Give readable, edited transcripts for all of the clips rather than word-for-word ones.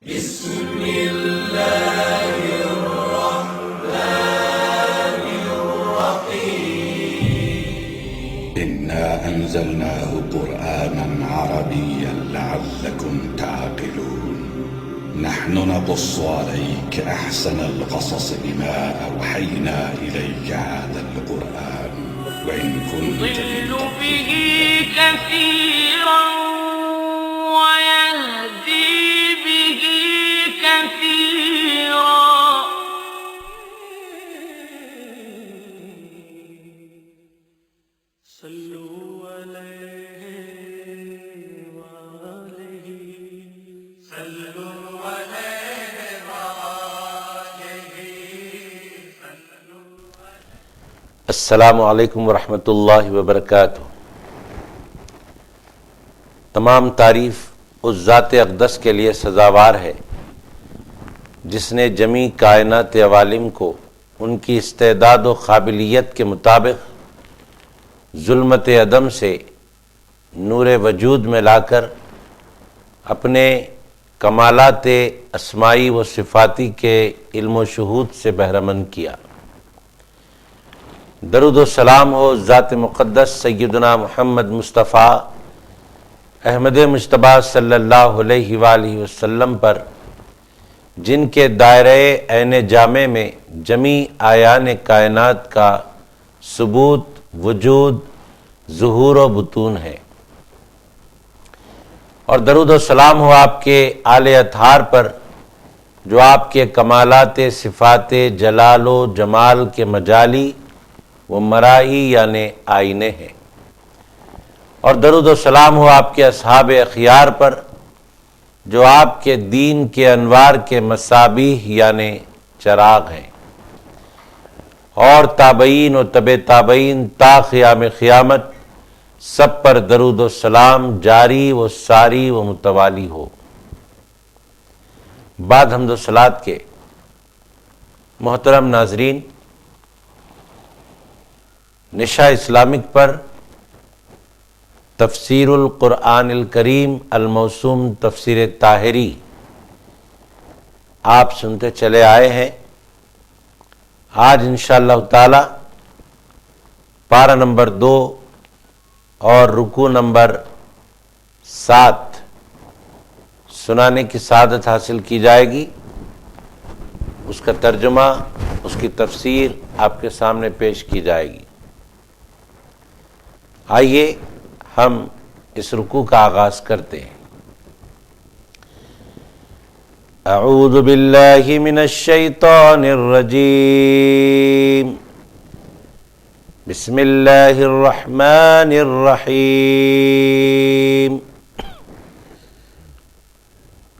بسم الله الرحمن الرحيم إنا أنزلناه قرآنا عربيا لعلكم تعقلون نحن نقص عليك أحسن القصص بما أوحينا إليك هذا القرآن وإن كنت يضل به كثيرا ويهدي به كثيرا صلوا عليه وآله صلوا عليه وآله السلام علیکم ورحمۃ اللہ وبرکاتہ۔ تمام تعریف اس ذات اقدس کے لیے سزاوار ہے جس نے جمیع کائنات عوالم کو ان کی استعداد و قابلیت کے مطابق ظلمت عدم سے نور وجود میں لا کر اپنے کمالات اسمائی و صفاتی کے علم و شہود سے بہرمند کیا۔ درود و سلام ہو ذات مقدس سیدنا محمد مصطفیٰ احمد مجتبیٰ صلی اللہ علیہ وآلہ وسلم پر، جن کے دائرۂ عین جامع میں جمیع آیان کائنات کا ثبوت، وجود، ظہور و بطون ہے، اور درود و سلام ہو آپ کے آل اطہار پر جو آپ کے کمالات صفات جلال و جمال کے مجالی وہ مرائی یعنی آئینے ہیں، اور درود و سلام ہو آپ کے اصحاب اخیار پر جو آپ کے دین کے انوار کے مصابیح یعنی چراغ ہیں، اور تابعین و تبع تابعین تا قیام قیامت سب پر درود و سلام جاری و ساری و متوالی ہو۔ بعد حمد و صلوات کے محترم ناظرین، نشا اسلامک پر تفسیر القرآن الکریم الموسوم تفسیر طاہری آپ سنتے چلے آئے ہیں۔ آج انشاءاللہ تعالی پارہ نمبر 2 اور رکوع نمبر 7 سنانے کی سعادت حاصل کی جائے گی۔ اس کا ترجمہ، اس کی تفسیر آپ کے سامنے پیش کی جائے گی۔ آئیے ہم اس رکوع کا آغاز کرتے ہیں۔ اعوذ باللہ من الشیطان الرجیم، بسم اللہ الرحمن الرحیم،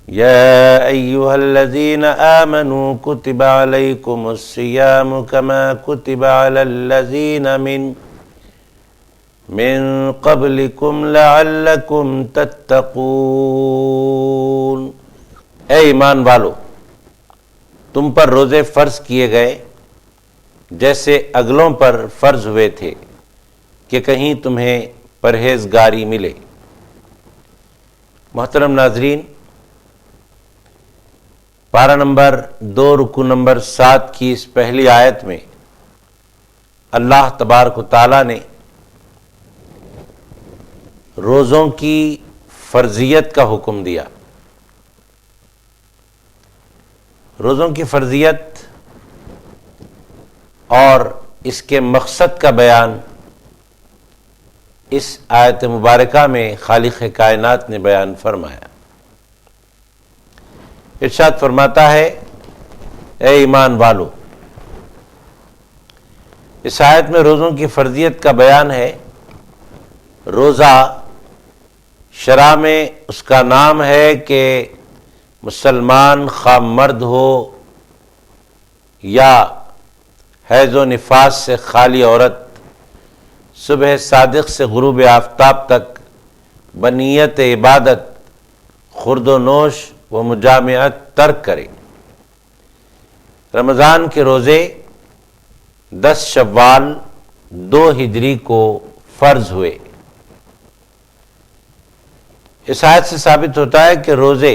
یا ایہا الذین آمنوا کتب علیکم الصیام کما کتب علی الذین من قبلکم لعلکم تتقون۔ اے ایمان والو، تم پر روزے فرض کیے گئے جیسے اگلوں پر فرض ہوئے تھے کہ کہیں تمہیں پرہیزگاری ملے۔ محترم ناظرین، پارہ نمبر 2 رکوع نمبر 7 کی اس پہلی آیت میں اللہ تبارک و تعالیٰ نے روزوں کی فرضیت کا حکم دیا۔ روزوں کی فرضیت اور اس کے مقصد کا بیان اس آیت مبارکہ میں خالق کائنات نے بیان فرمایا۔ ارشاد فرماتا ہے، اے ایمان والو۔ اس آیت میں روزوں کی فرضیت کا بیان ہے۔ روزہ شرع میں اس کا نام ہے کہ مسلمان خواہ مرد ہو یا حیض و نفاس سے خالی عورت صبح صادق سے غروب آفتاب تک بنیت عبادت خورد و نوش و مجامعت ترک کرے۔ رمضان کے روزے 10 شوال 2 ہجری کو فرض ہوئے۔ اس آیت سے ثابت ہوتا ہے کہ روزے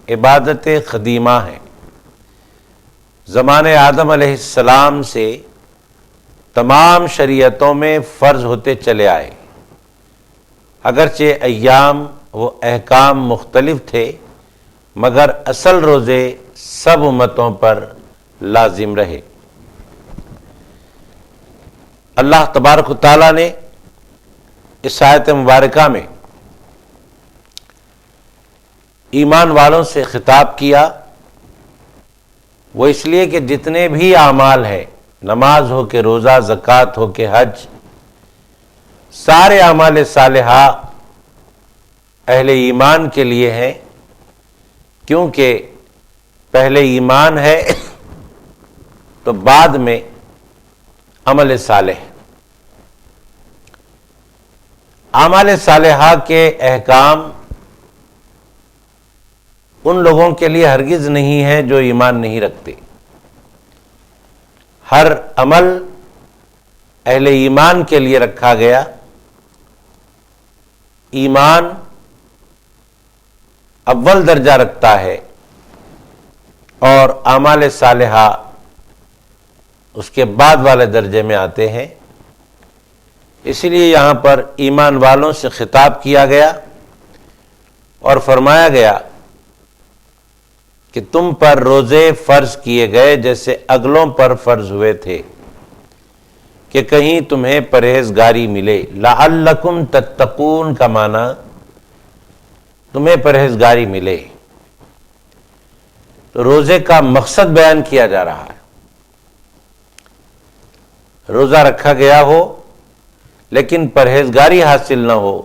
عبادت قدیمہ ہیں، زمانے آدم علیہ السلام سے تمام شریعتوں میں فرض ہوتے چلے آئے، اگرچہ ایام و احکام مختلف تھے مگر اصل روزے سب امتوں پر لازم رہے۔ اللہ تبارک و تعالیٰ نے اس آیت مبارکہ میں ایمان والوں سے خطاب کیا، وہ اس لیے کہ جتنے بھی اعمال ہیں، نماز ہو کہ روزہ، زکوٰۃ ہو کہ حج، سارے اعمال صالحہ اہل ایمان کے لیے ہیں، کیونکہ پہلے ایمان ہے تو بعد میں عمل صالح۔ اعمال صالحہ کے احکام ان لوگوں کے لیے ہرگز نہیں ہے جو ایمان نہیں رکھتے۔ ہر عمل اہل ایمان کے لیے رکھا گیا۔ ایمان اول درجہ رکھتا ہے اور اعمال صالحہ اس کے بعد والے درجے میں آتے ہیں، اس لیے یہاں پر ایمان والوں سے خطاب کیا گیا اور فرمایا گیا کہ تم پر روزے فرض کیے گئے جیسے اگلوں پر فرض ہوئے تھے کہ کہیں تمہیں پرہیزگاری ملے۔ لعلکم تتقون کا معنی تمہیں پرہیزگاری ملے۔ تو روزے کا مقصد بیان کیا جا رہا ہے۔ روزہ رکھا گیا ہو لیکن پرہیزگاری حاصل نہ ہو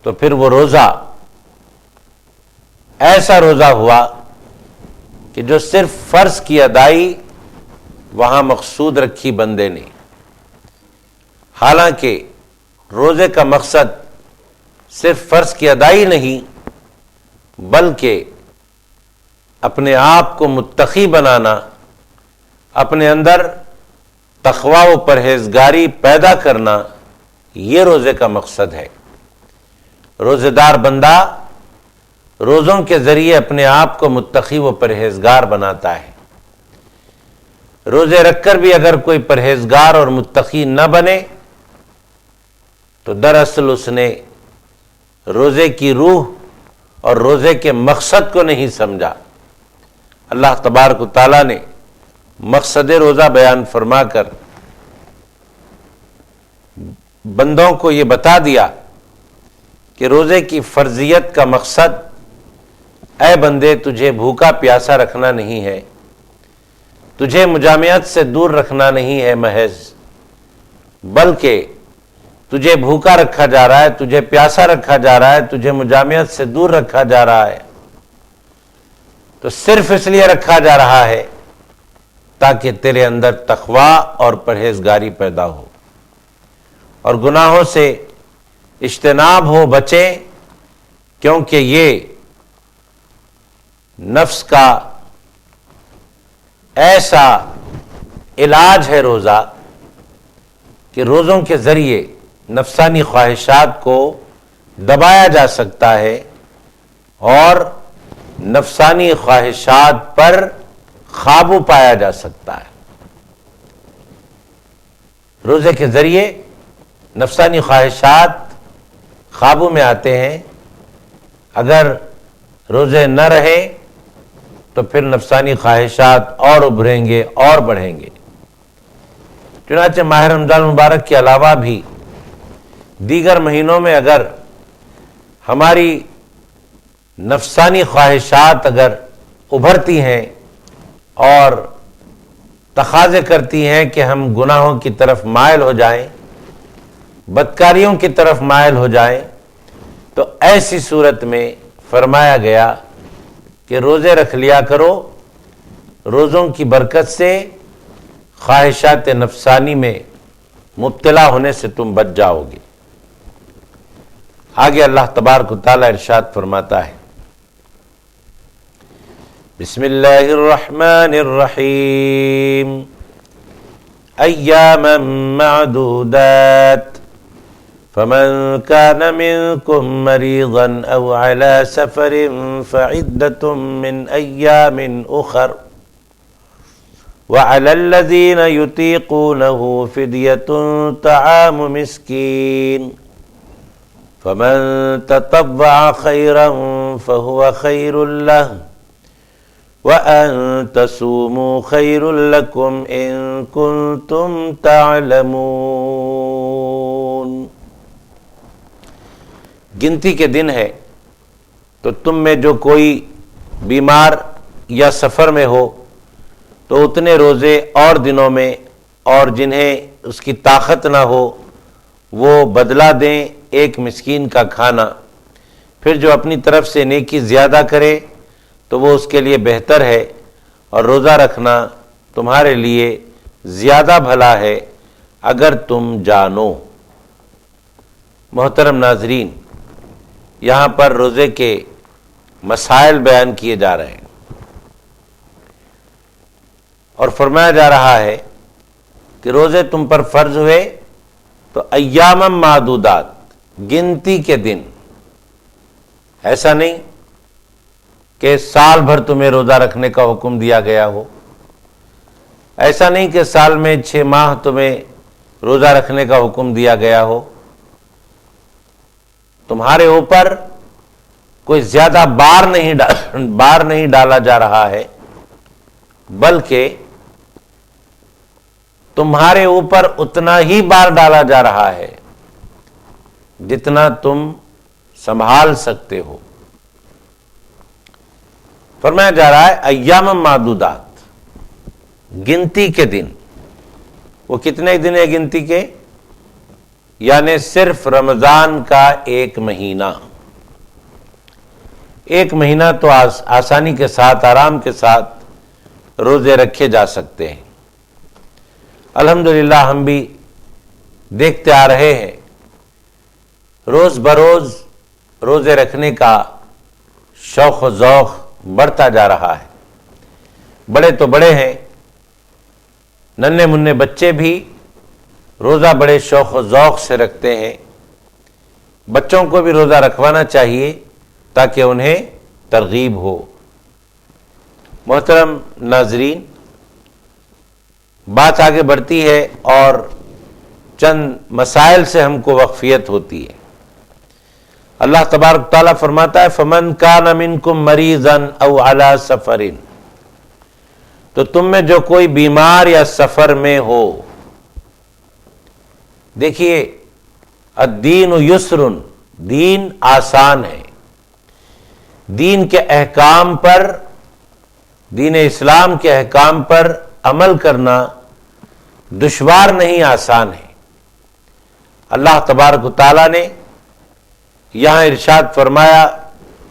تو پھر وہ روزہ ایسا روزہ ہوا کہ جو صرف فرض کی ادائی وہاں مقصود رکھی بندے نے، حالانکہ روزے کا مقصد صرف فرض کی ادائی نہیں بلکہ اپنے آپ کو متقی بنانا، اپنے اندر تقوی و پرہیزگاری پیدا کرنا، یہ روزے کا مقصد ہے۔ روزے دار بندہ روزوں کے ذریعے اپنے آپ کو متقی و پرہیزگار بناتا ہے۔ روزے رکھ کر بھی اگر کوئی پرہیزگار اور متقی نہ بنے تو دراصل اس نے روزے کی روح اور روزے کے مقصد کو نہیں سمجھا۔ اللہ تبارک و تعالیٰ نے مقصد روزہ بیان فرما کر بندوں کو یہ بتا دیا کہ روزے کی فرضیت کا مقصد اے بندے تجھے بھوکا پیاسا رکھنا نہیں ہے، تجھے مجامعت سے دور رکھنا نہیں ہے محض، بلکہ تجھے بھوکا رکھا جا رہا ہے، تجھے پیاسا رکھا جا رہا ہے، تجھے مجامعت سے دور رکھا جا رہا ہے، تو صرف اس لیے رکھا جا رہا ہے تاکہ تیرے اندر تقوی اور پرہیزگاری پیدا ہو اور گناہوں سے اجتناب ہو، بچے، کیونکہ یہ نفس کا ایسا علاج ہے روزہ کہ روزوں کے ذریعے نفسانی خواہشات کو دبایا جا سکتا ہے اور نفسانی خواہشات پر قابو پایا جا سکتا ہے۔ روزے کے ذریعے نفسانی خواہشات قابو میں آتے ہیں، اگر روزے نہ رہے تو پھر نفسانی خواہشات اور ابھریں گے اور بڑھیں گے۔ چنانچہ ماہ رمضان مبارک کے علاوہ بھی دیگر مہینوں میں اگر ہماری نفسانی خواہشات اگر ابھرتی ہیں اور تقاضے کرتی ہیں کہ ہم گناہوں کی طرف مائل ہو جائیں، بدکاریوں کی طرف مائل ہو جائیں، تو ایسی صورت میں فرمایا گیا کہ روزے رکھ لیا کرو، روزوں کی برکت سے خواہشات نفسانی میں مبتلا ہونے سے تم بچ جاؤ گے۔ آگے اللہ تبارک و تعالی ارشاد فرماتا ہے، بسم اللہ الرحمن الرحیم، ایاما معدودات فمن كان منكم مريضا أو على سفر فعدة من أيام أخر وعلى الذين يطيقونه فدية طعام مسكين فمن تطوع خيرا فهو خير له وأن تصوموا خير لكم إن كنتم تعلمون۔ گنتی کے دن ہے تو تم میں جو کوئی بیمار یا سفر میں ہو تو اتنے روزے اور دنوں میں، اور جنہیں اس کی طاقت نہ ہو وہ بدلہ دیں ایک مسکین کا کھانا، پھر جو اپنی طرف سے نیکی زیادہ کرے تو وہ اس کے لیے بہتر ہے، اور روزہ رکھنا تمہارے لیے زیادہ بھلا ہے اگر تم جانو۔ محترم ناظرین، یہاں پر روزے کے مسائل بیان کیے جا رہے ہیں، اور فرمایا جا رہا ہے کہ روزے تم پر فرض ہوئے تو ایام معدودات، گنتی کے دن، ایسا نہیں کہ سال بھر تمہیں روزہ رکھنے کا حکم دیا گیا ہو، ایسا نہیں کہ سال میں 6 ماہ تمہیں روزہ رکھنے کا حکم دیا گیا ہو۔ تمہارے اوپر کوئی زیادہ بار نہیں ڈالا جا رہا ہے، بلکہ تمہارے اوپر اتنا ہی بار ڈالا جا رہا ہے جتنا تم سنبھال سکتے ہو۔ فرمایا جا رہا ہے ایام معدودات، گنتی کے دن۔ وہ کتنے دن ہے گنتی کے؟ یعنی صرف رمضان کا 1 مہینہ، 1 مہینہ تو آسانی کے ساتھ، آرام کے ساتھ روزے رکھے جا سکتے ہیں۔ الحمدللہ ہم بھی دیکھتے آ رہے ہیں روز بروز روزے رکھنے کا شوق و ذوق بڑھتا جا رہا ہے۔ بڑے تو بڑے ہیں، ننھے منھے بچے بھی روزہ بڑے شوق و ذوق سے رکھتے ہیں۔ بچوں کو بھی روزہ رکھوانا چاہیے تاکہ انہیں ترغیب ہو۔ محترم ناظرین، بات آگے بڑھتی ہے اور چند مسائل سے ہم کو واقفیت ہوتی ہے۔ اللہ تبارک تعالیٰ فرماتا ہے فَمَنْ كَانَ مِنْكُمْ مَرِيضًا أَوْ عَلَى سَفَرٍ، تو تم میں جو کوئی بیمار یا سفر میں ہو۔ دیکھیے، الدین یسر، دین آسان ہے۔ دین کے احکام پر، دین اسلام کے احکام پر عمل کرنا دشوار نہیں، آسان ہے۔ اللہ تبارک و تعالیٰ نے یہاں ارشاد فرمایا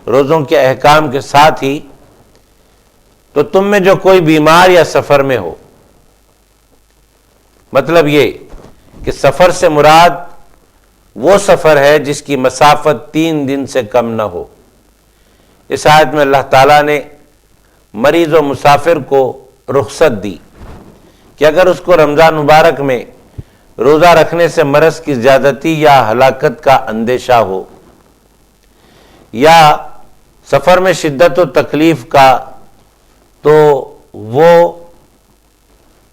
روزوں کے احکام کے ساتھ ہی، تو تم میں جو کوئی بیمار یا سفر میں ہو، مطلب یہ کہ سفر سے مراد وہ سفر ہے جس کی مسافت 3 دن سے کم نہ ہو۔ اس آیت میں اللہ تعالیٰ نے مریض و مسافر کو رخصت دی کہ اگر اس کو رمضان مبارک میں روزہ رکھنے سے مرض کی زیادتی یا ہلاکت کا اندیشہ ہو، یا سفر میں شدت و تکلیف کا، تو وہ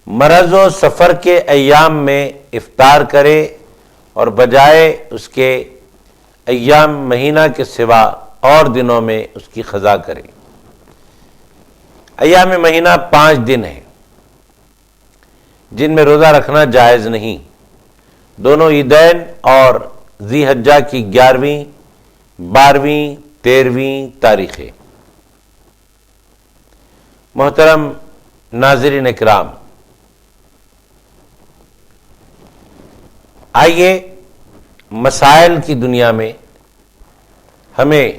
مرض و سفر کے ایام میں افطار کرے اور بجائے اس کے ایام مہینہ کے سوا اور دنوں میں اس کی قضا کرے۔ ایام مہینہ 5 دن ہیں جن میں روزہ رکھنا جائز نہیں، دونوں عیدین اور ذی حجہ کی 11ویں، 12ویں، 13ویں تاریخیں۔ محترم ناظرین اکرام، آئیے مسائل کی دنیا میں ہمیں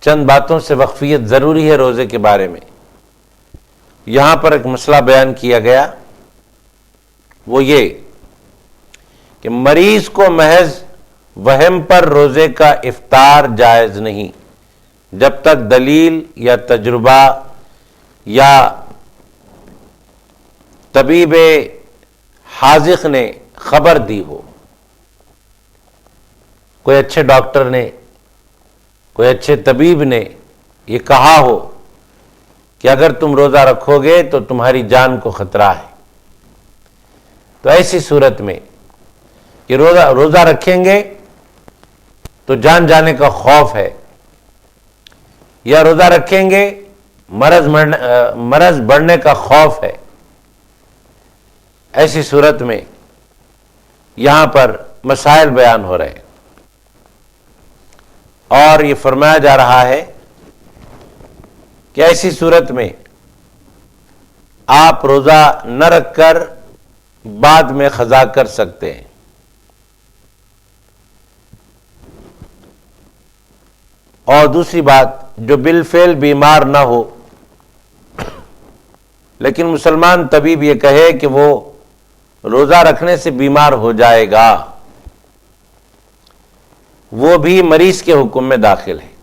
چند باتوں سے واقفیت ضروری ہے روزے کے بارے میں۔ یہاں پر ایک مسئلہ بیان کیا گیا، وہ یہ کہ مریض کو محض وہم پر روزے کا افطار جائز نہیں جب تک دلیل یا تجربہ یا طبیب حاذق نے خبر دی ہو۔ کوئی اچھے ڈاکٹر نے، کوئی اچھے طبیب نے یہ کہا ہو کہ اگر تم روزہ رکھو گے تو تمہاری جان کو خطرہ ہے، تو ایسی صورت میں کہ روزہ رکھیں گے تو جان جانے کا خوف ہے، یا روزہ رکھیں گے مرض بڑھنے کا خوف ہے، ایسی صورت میں یہاں پر مسائل بیان ہو رہے ہیں، اور یہ فرمایا جا رہا ہے کہ ایسی صورت میں آپ روزہ نہ رکھ کر بعد میں قضا کر سکتے ہیں۔ اور دوسری بات، جو بالفعل بیمار نہ ہو لیکن مسلمان طبیب یہ کہے کہ وہ روزہ رکھنے سے بیمار ہو جائے گا، وہ بھی مریض کے حکم میں داخل ہے۔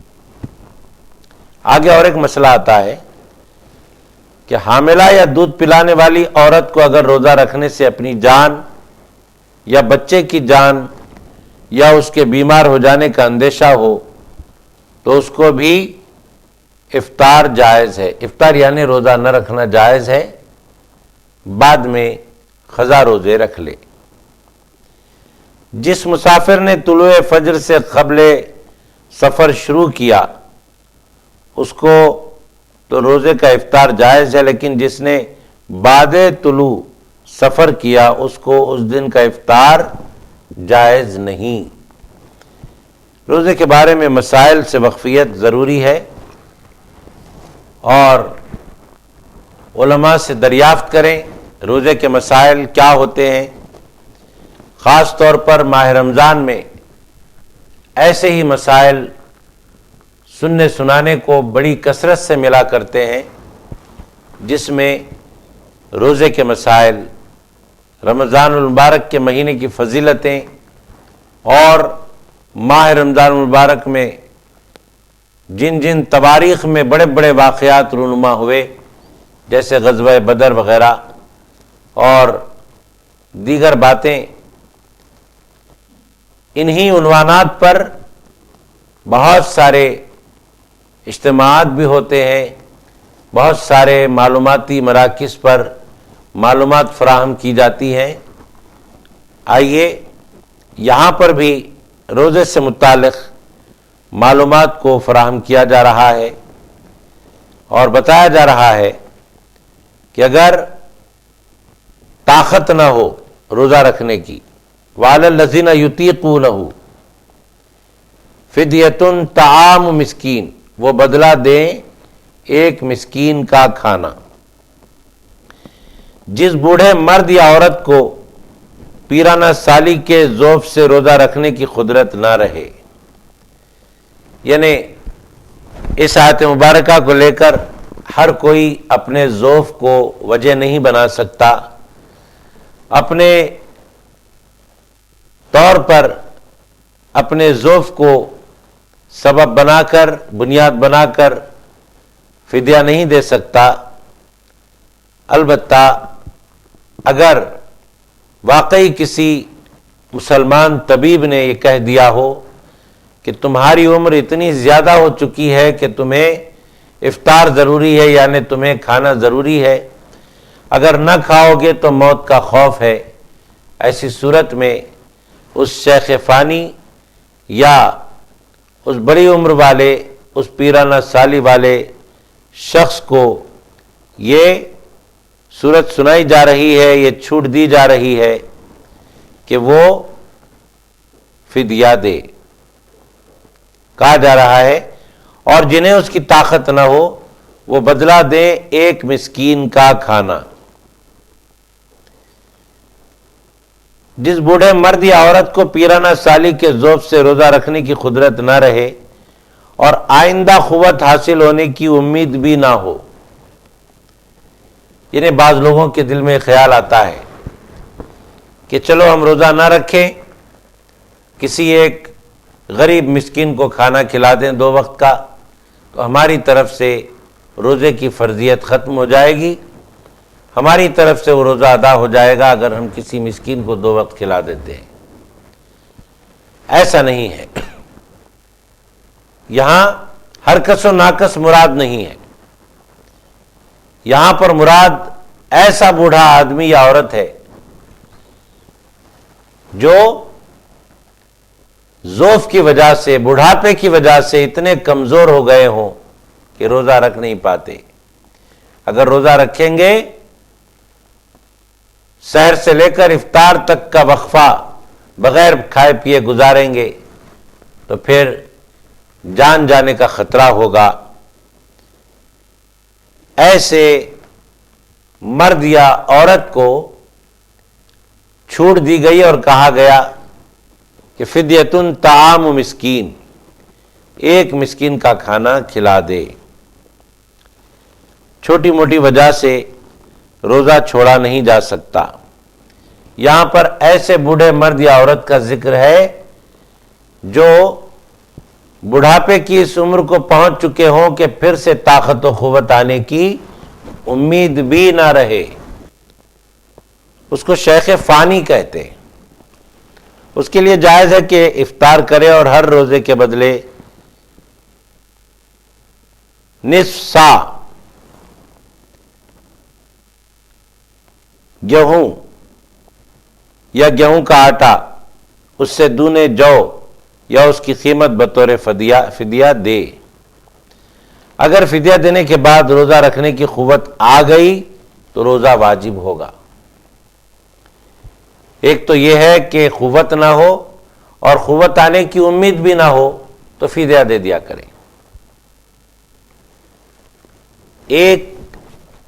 آگے اور ایک مسئلہ آتا ہے کہ حاملہ یا دودھ پلانے والی عورت کو اگر روزہ رکھنے سے اپنی جان یا بچے کی جان یا اس کے بیمار ہو جانے کا اندیشہ ہو تو اس کو بھی افطار جائز ہے۔ افطار یعنی روزہ نہ رکھنا جائز ہے، بعد میں قضا روزے رکھ لے۔ جس مسافر نے طلوع فجر سے قبل سفر شروع کیا اس کو تو روزے کا افطار جائز ہے، لیکن جس نے بعد طلوع سفر کیا اس کو اس دن کا افطار جائز نہیں۔ روزے کے بارے میں مسائل سے واقفیت ضروری ہے، اور علماء سے دریافت کریں روزے کے مسائل کیا ہوتے ہیں۔ خاص طور پر ماہ رمضان میں ایسے ہی مسائل سننے سنانے کو بڑی کثرت سے ملا کرتے ہیں، جس میں روزے کے مسائل، رمضان المبارک کے مہینے کی فضیلتیں، اور ماہ رمضان المبارک میں جن جن تواریخ میں بڑے بڑے واقعات رونما ہوئے، جیسے غزوہ بدر وغیرہ اور دیگر باتیں، انہی عنوانات پر بہت سارے اجتماعات بھی ہوتے ہیں، بہت سارے معلوماتی مراکز پر معلومات فراہم کی جاتی ہیں۔ آئیے یہاں پر بھی روزے سے متعلق معلومات کو فراہم کیا جا رہا ہے، اور بتایا جا رہا ہے کہ اگر طاقت نہ ہو روزہ رکھنے کی، وَعَلَى الَّذِينَ يُطِيقُونَهُ فِدْيَةٌ طعام مسکین، وہ بدلہ دیں ایک مسکین کا کھانا۔ جس بوڑھے مرد یا عورت کو پیرانہ سالی کے ذوف سے روزہ رکھنے کی قدرت نہ رہے، یعنی اس آیت مبارکہ کو لے کر ہر کوئی اپنے ذوف کو وجہ نہیں بنا سکتا، اپنے طور پر اپنے ذوف کو سبب بنا کر، بنیاد بنا کر فدیہ نہیں دے سکتا۔ البتہ اگر واقعی کسی مسلمان طبیب نے یہ کہہ دیا ہو کہ تمہاری عمر اتنی زیادہ ہو چکی ہے کہ تمہیں افطار ضروری ہے، یعنی تمہیں کھانا ضروری ہے، اگر نہ کھاؤ گے تو موت کا خوف ہے، ایسی صورت میں اس شیخ فانی یا اس بڑی عمر والے، اس پیرانہ سالی والے شخص کو یہ صورت سنائی جا رہی ہے، یہ چھوٹ دی جا رہی ہے کہ وہ فدیہ دے، کہا جا رہا ہے، اور جنہیں اس کی طاقت نہ ہو وہ بدلہ دیں ایک مسکین کا کھانا۔ جس بوڑھے مرد یا عورت کو پیرانہ سالی کے ذوف سے روزہ رکھنے کی قدرت نہ رہے اور آئندہ قوت حاصل ہونے کی امید بھی نہ ہو، یعنی بعض لوگوں کے دل میں خیال آتا ہے کہ چلو ہم روزہ نہ رکھیں، کسی ایک غریب مسکین کو کھانا کھلا دیں 2 وقت کا، تو ہماری طرف سے روزے کی فرضیت ختم ہو جائے گی، ہماری طرف سے وہ روزہ ادا ہو جائے گا اگر ہم کسی مسکین کو 2 وقت کھلا دیتے ہیں۔ ایسا نہیں ہے. یہاں ہر کس و ناکس مراد نہیں ہے. یہاں پر مراد ایسا بوڑھا آدمی یا عورت ہے جو ضعف کی وجہ سے، بڑھاپے کی وجہ سے اتنے کمزور ہو گئے ہوں کہ روزہ رکھ نہیں پاتے. اگر روزہ رکھیں گے، سحر سے لے کر افطار تک کا وقفہ بغیر کھائے پیے گزاریں گے تو پھر جان جانے کا خطرہ ہوگا. ایسے مرد یا عورت کو چھوٹ دی گئی اور کہا گیا کہ فدیتن طعام مسکین، ایک مسکین کا کھانا کھلا دے. چھوٹی موٹی وجہ سے روزہ چھوڑا نہیں جا سکتا. یہاں پر ایسے بوڑھے مرد یا عورت کا ذکر ہے جو بڑھاپے کی اس عمر کو پہنچ چکے ہوں کہ پھر سے طاقت و قوت آنے کی امید بھی نہ رہے. اس کو شیخ فانی کہتے ہیں. اس کے لیے جائز ہے کہ افطار کرے اور ہر روزے کے بدلے نصف سا گیہوں یا گیہوں کا آٹا، اس سے دونے جو یا اس کی قیمت بطور فدیہ دے. اگر فدیہ دینے کے بعد روزہ رکھنے کی قوت آ گئی تو روزہ واجب ہوگا. ایک تو یہ ہے کہ قوت نہ ہو اور قوت آنے کی امید بھی نہ ہو تو فدیہ دے دیا کریں. ایک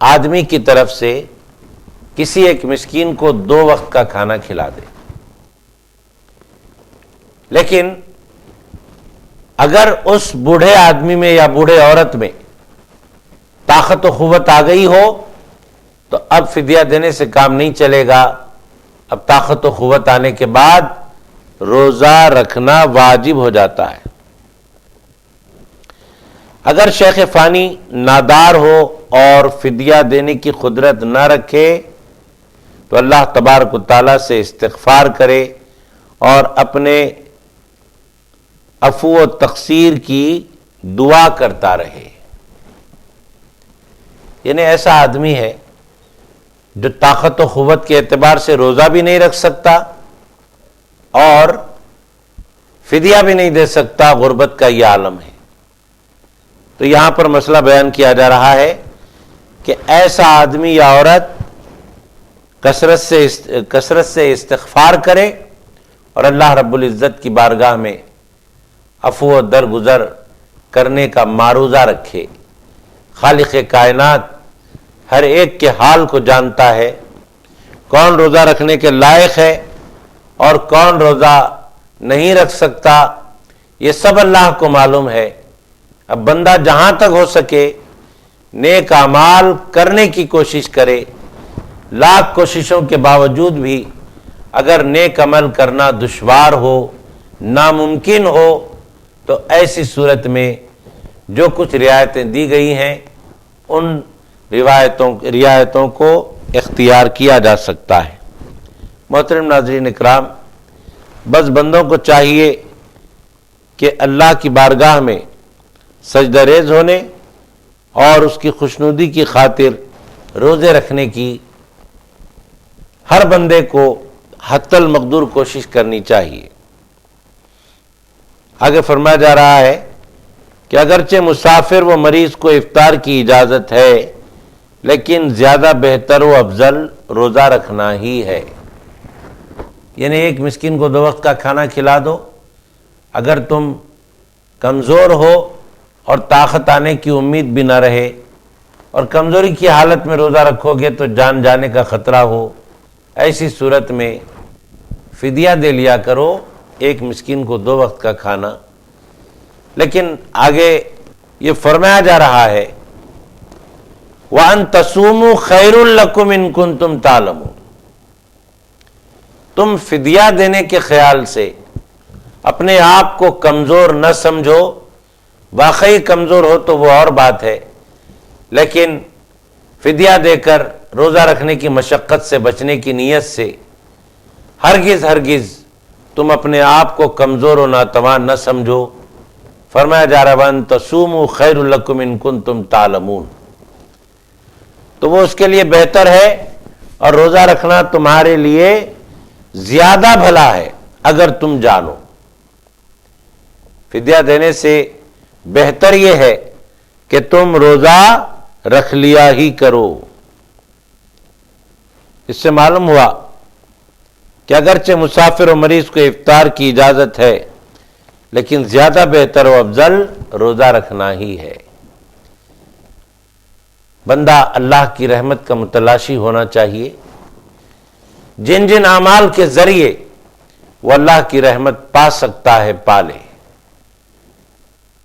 آدمی کی طرف سے کسی ایک مسکین کو 2 وقت کا کھانا کھلا دے. لیکن اگر اس بوڑھے آدمی میں یا بوڑھے عورت میں طاقت و قوت آ گئی ہو تو اب فدیہ دینے سے کام نہیں چلے گا. اب طاقت و قوت آنے کے بعد روزہ رکھنا واجب ہو جاتا ہے. اگر شیخ فانی نادار ہو اور فدیہ دینے کی قدرت نہ رکھے تو اللہ تبارک و تعالیٰ سے استغفار کرے اور اپنے عفو و تقصیر کی دعا کرتا رہے. یعنی ایسا آدمی ہے جو طاقت و قوت کے اعتبار سے روزہ بھی نہیں رکھ سکتا اور فدیہ بھی نہیں دے سکتا. غربت کا یہ عالم ہے. تو یہاں پر مسئلہ بیان کیا جا رہا ہے کہ ایسا آدمی یا عورت کثرت سے استغفار کرے اور اللہ رب العزت کی بارگاہ میں عفو و درگزر کرنے کا معروضہ رکھے. خالق کائنات ہر ایک کے حال کو جانتا ہے، کون روزہ رکھنے کے لائق ہے اور کون روزہ نہیں رکھ سکتا، یہ سب اللہ کو معلوم ہے. اب بندہ جہاں تک ہو سکے نیک اعمال کرنے کی کوشش کرے. لاکھ کوششوں کے باوجود بھی اگر نیک عمل کرنا دشوار ہو، ناممکن ہو، تو ایسی صورت میں جو کچھ رعایتیں دی گئی ہیں ان رعایتوں کو اختیار کیا جا سکتا ہے. محترم ناظرین اکرام، بس بندوں کو چاہیے کہ اللہ کی بارگاہ میں سجدہ ریز ہونے اور اس کی خوشنودی کی خاطر روزے رکھنے کی ہر بندے کو حتی المقدور کوشش کرنی چاہیے. آگے فرمایا جا رہا ہے کہ اگرچہ مسافر و مریض کو افطار کی اجازت ہے لیکن زیادہ بہتر و افضل روزہ رکھنا ہی ہے. یعنی ایک مسکین کو 2 وقت کا کھانا کھلا دو. اگر تم کمزور ہو اور طاقت آنے کی امید بھی نہ رہے اور کمزوری کی حالت میں روزہ رکھو گے تو جان جانے کا خطرہ ہو، ایسی صورت میں فدیہ دے لیا کرو ایک مسکین کو 2 وقت کا کھانا. لیکن آگے یہ فرمایا جا رہا ہے وَأَن تَصُومُوا خَيْرٌ لَكُمْ إِن كُنتُمْ تَعْلَمُونَ. تم فدیہ دینے کے خیال سے اپنے آپ کو کمزور نہ سمجھو. واقعی کمزور ہو تو وہ اور بات ہے، لیکن فدیہ دے کر روزہ رکھنے کی مشقت سے بچنے کی نیت سے ہرگز تم اپنے آپ کو کمزور و ناتوان نہ سمجھو۔ فرمایا جا رہا وَأَن تَصُومُوا خَيْرٌ لَكُمْ إِن كُنتُمْ تَعْلَمُونَ، تو وہ اس کے لیے بہتر ہے، اور روزہ رکھنا تمہارے لیے زیادہ بھلا ہے اگر تم جانو۔ فدیہ دینے سے بہتر یہ ہے کہ تم روزہ رکھ لیا ہی کرو۔ اس سے معلوم ہوا کہ اگرچہ مسافر و مریض کو افطار کی اجازت ہے، لیکن زیادہ بہتر و افضل روزہ رکھنا ہی ہے۔ بندہ اللہ کی رحمت کا متلاشی ہونا چاہیے۔ جن جن اعمال کے ذریعے وہ اللہ کی رحمت پا سکتا ہے پالے۔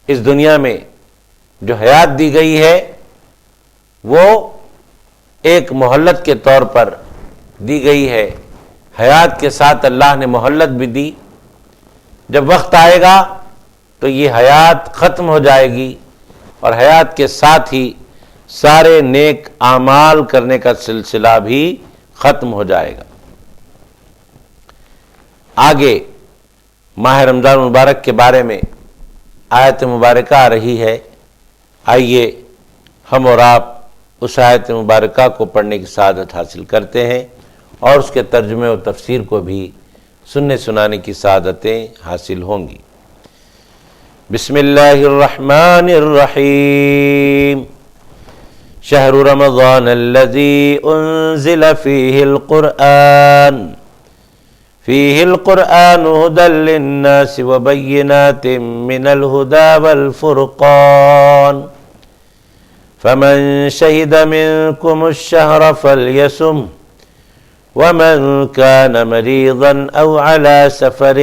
اس دنیا میں جو حیات دی گئی ہے وہ ایک مہلت کے طور پر دی گئی ہے۔ حیات کے ساتھ اللہ نے مہلت بھی دی، جب وقت آئے گا تو یہ حیات ختم ہو جائے گی، اور حیات کے ساتھ ہی سارے نیک اعمال کرنے کا سلسلہ بھی ختم ہو جائے گا۔ آگے ماہ رمضان مبارک کے بارے میں آیت مبارکہ آ رہی ہے، آئیے ہم اور آپ اس آیت مبارکہ کو پڑھنے کی سعادت حاصل کرتے ہیں، اور اس کے ترجمے و تفسیر کو بھی سننے سنانے کی سعادتیں حاصل ہوں گی۔ بسم اللہ الرحمن الرحیم۔ شہر رمضان الذی انزل فیہ القرآن فیہ القرآن ھدی للناس وبینات من الھدی والفرقان فمن شہد منکم الشہر فلیصم ومن كان مريضا أو على سفر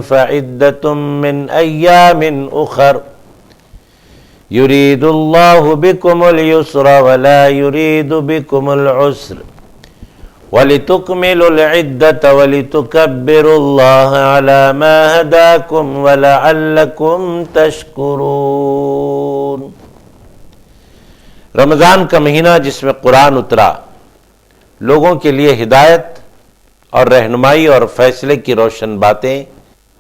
فعدة من أيام أخر يريد الله بكم اليسر ولا يريد بكم العسر ولتكملوا العدة ولتكبروا الله على ما هداكم ولعلكم تشكرون۔ رمضان کا مہینہ جس میں قرآن اترا، لوگوں کے لیے ہدایت اور رہنمائی اور فیصلے کی روشن باتیں۔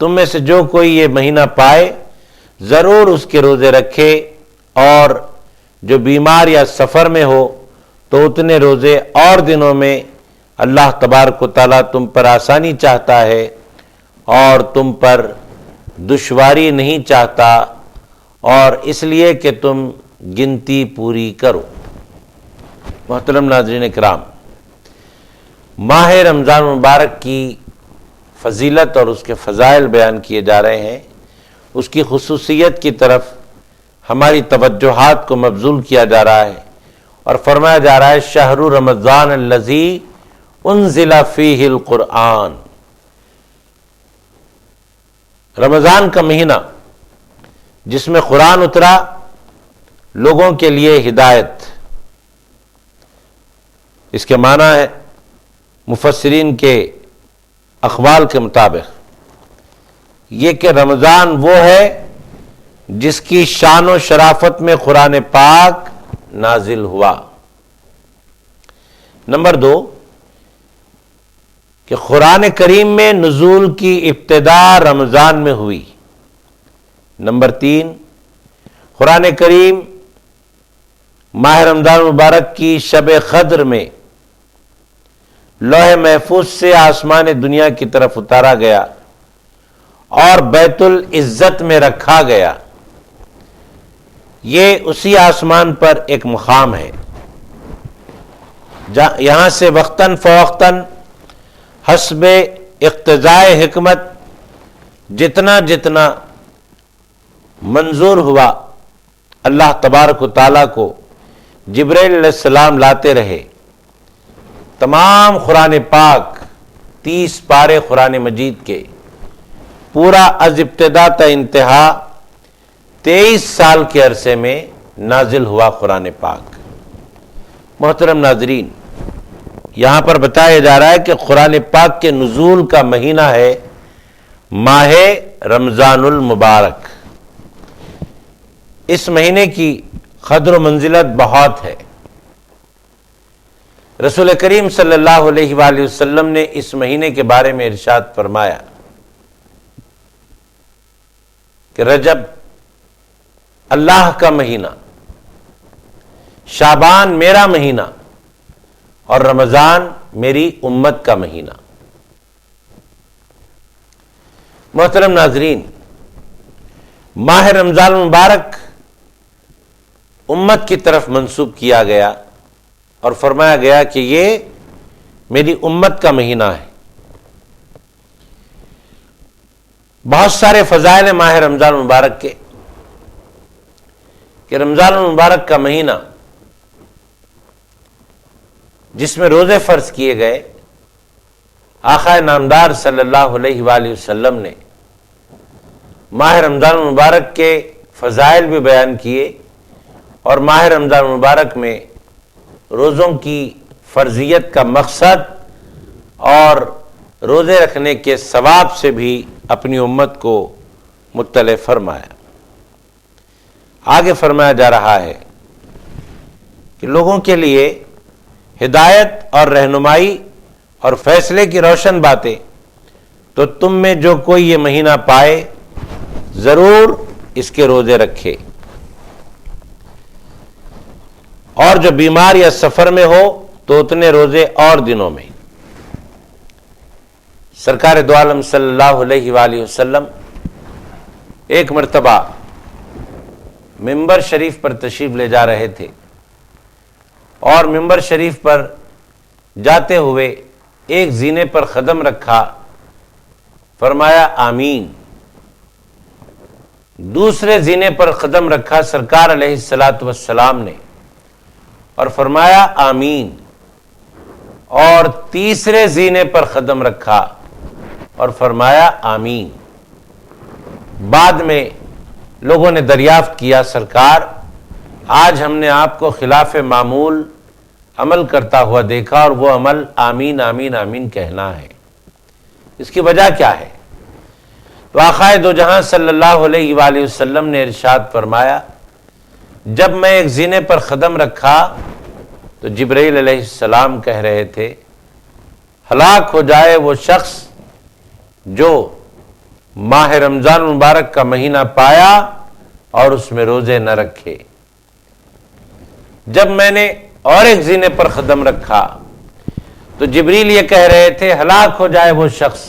تم میں سے جو کوئی یہ مہینہ پائے ضرور اس کے روزے رکھے، اور جو بیمار یا سفر میں ہو تو اتنے روزے اور دنوں میں اللہ تبارک و تعالیٰ تم پر آسانی چاہتا ہے اور تم پر دشواری نہیں چاہتا، اور اس لیے کہ تم گنتی پوری کرو۔ محترم ناظرین اکرام، ماہ رمضان مبارک کی فضیلت اور اس کے فضائل بیان کیے جا رہے ہیں۔ اس کی خصوصیت کی طرف ہماری توجہات کو مبذول کیا جا رہا ہے، اور فرمایا جا رہا ہے شہر رمضان الذی انزل فیہ القرآن۔ رمضان کا مہینہ جس میں قرآن اترا، لوگوں کے لیے ہدایت۔ اس کے معنی ہے مفسرین کے اقوال کے مطابق یہ کہ رمضان وہ ہے جس کی شان و شرافت میں قرآن پاک نازل ہوا۔ نمبر 2 کہ قرآن کریم میں نزول کی ابتدا رمضان میں ہوئی۔ نمبر 3 قرآن کریم ماہ رمضان مبارک کی شب قدر میں لوح محفوظ سے آسمان دنیا کی طرف اتارا گیا اور بیت العزت میں رکھا گیا۔ یہ اسی آسمان پر ایک مقام ہے، یہاں سے وقتاً فوقتاً حسب اقتضائے حکمت جتنا جتنا منظور ہوا، اللہ تبارک و تعالیٰ کو جبرائیل علیہ السلام لاتے رہے۔ تمام قرآن پاک 30 پارے قرآن مجید کے پورا از ابتدا تا انتہا 23 سال کے عرصے میں نازل ہوا قرآن پاک۔ محترم ناظرین، یہاں پر بتایا جا رہا ہے کہ قرآن پاک کے نزول کا مہینہ ہے ماہ رمضان المبارک۔ اس مہینے کی قدر و منزلت بہت ہے۔ رسول کریم صلی اللہ علیہ وآلہ وسلم نے اس مہینے کے بارے میں ارشاد فرمایا کہ رجب اللہ کا مہینہ، شعبان میرا مہینہ، اور رمضان میری امت کا مہینہ۔ محترم ناظرین، ماہ رمضان المبارک امت کی طرف منسوب کیا گیا اور فرمایا گیا کہ یہ میری امت کا مہینہ ہے۔ بہت سارے فضائل ماہ رمضان المبارک کے، کہ رمضان المبارک کا مہینہ جس میں روزے فرض کیے گئے، آقا نامدار صلی اللہ علیہ وآلہ وسلم نے ماہ رمضان المبارک کے فضائل بھی بیان کیے، اور ماہ رمضان المبارک میں روزوں کی فرضیت کا مقصد اور روزے رکھنے کے ثواب سے بھی اپنی امت کو مطلع فرمایا۔ آگے فرمایا جا رہا ہے کہ لوگوں کے لیے ہدایت اور رہنمائی اور فیصلے کی روشن باتیں، تو تم میں جو کوئی یہ مہینہ پائے ضرور اس کے روزے رکھے، اور جو بیمار یا سفر میں ہو تو اتنے روزے اور دنوں میں۔ سرکار دو عالم صلی اللہ علیہ وآلہ وسلم ایک مرتبہ ممبر شریف پر تشریف لے جا رہے تھے، اور ممبر شریف پر جاتے ہوئے ایک زینے پر قدم رکھا، فرمایا آمین۔ دوسرے زینے پر قدم رکھا سرکار علیہ السلام نے اور فرمایا آمین، اور تیسرے زینے پر قدم رکھا اور فرمایا آمین۔ بعد میں لوگوں نے دریافت کیا، سرکار آج ہم نے آپ کو خلاف معمول عمل کرتا ہوا دیکھا، اور وہ عمل آمین آمین آمین کہنا ہے، اس کی وجہ کیا ہے؟ تو آقائے دو جہاں صلی اللہ علیہ وآلہ وسلم نے ارشاد فرمایا، جب میں ایک زینے پر قدم رکھا تو جبرائیل علیہ السلام کہہ رہے تھے، ہلاک ہو جائے وہ شخص جو ماہ رمضان المبارک کا مہینہ پایا اور اس میں روزے نہ رکھے۔ جب میں نے اور ایک زینے پر قدم رکھا تو جبریل یہ کہہ رہے تھے، ہلاک ہو جائے وہ شخص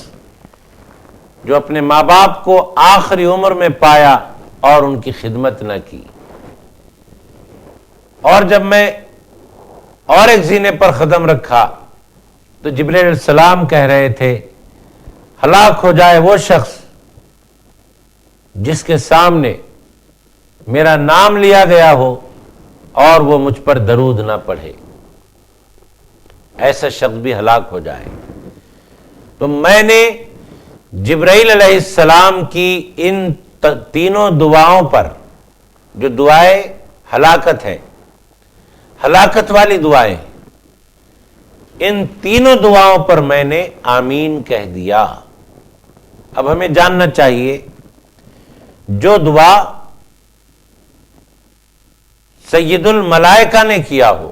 جو اپنے ماں باپ کو آخری عمر میں پایا اور ان کی خدمت نہ کی۔ اور جب میں اور ایک زینے پر قدم رکھا تو جبریل علیہ السلام کہہ رہے تھے، ہلاک ہو جائے وہ شخص جس کے سامنے میرا نام لیا گیا ہو اور وہ مجھ پر درود نہ پڑھے، ایسا شخص بھی ہلاک ہو جائے۔ تو میں نے جبرائیل علیہ السلام کی ان تینوں دعاؤں پر، جو دعائیں ہلاکت ہیں، ہلاکت والی دعائیں، ان تینوں دعاؤں پر میں نے آمین کہہ دیا۔ اب ہمیں جاننا چاہیے، جو دعا سید الملائکہ نے کیا ہو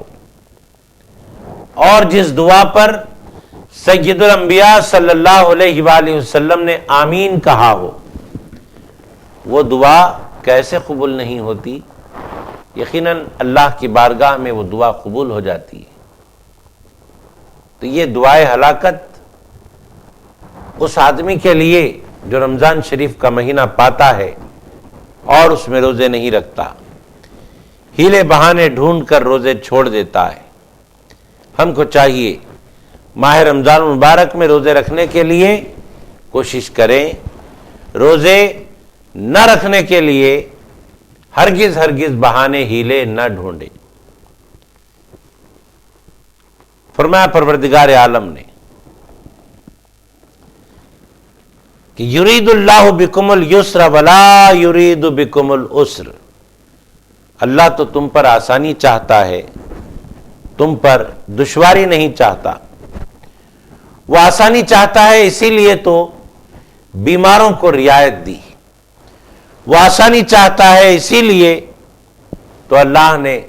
اور جس دعا پر سید الانبیاء صلی اللہ علیہ وآلہ وسلم نے آمین کہا ہو، وہ دعا کیسے قبول نہیں ہوتی؟ یقیناً اللہ کی بارگاہ میں وہ دعا قبول ہو جاتی ہے۔ تو یہ دعائے ہلاکت اس آدمی کے لیے جو رمضان شریف کا مہینہ پاتا ہے اور اس میں روزے نہیں رکھتا، ہیلے بہانے ڈھونڈ کر روزے چھوڑ دیتا ہے۔ ہم کو چاہیے ماہ رمضان المبارک میں روزے رکھنے کے لیے کوشش کریں، روزے نہ رکھنے کے لیے ہرگز بہانے ہیلے نہ ڈھونڈیں۔ فرمایا پروردگار عالم نے کہ یرید اللہ بکم الیسر ولا یرید بکم العسر، اللہ تو تم پر آسانی چاہتا ہے، تم پر دشواری نہیں چاہتا۔ وہ آسانی چاہتا ہے، اسی لیے تو بیماروں کو رعایت دی۔ وہ آسانی چاہتا ہے، اسی لیے تو اللہ نے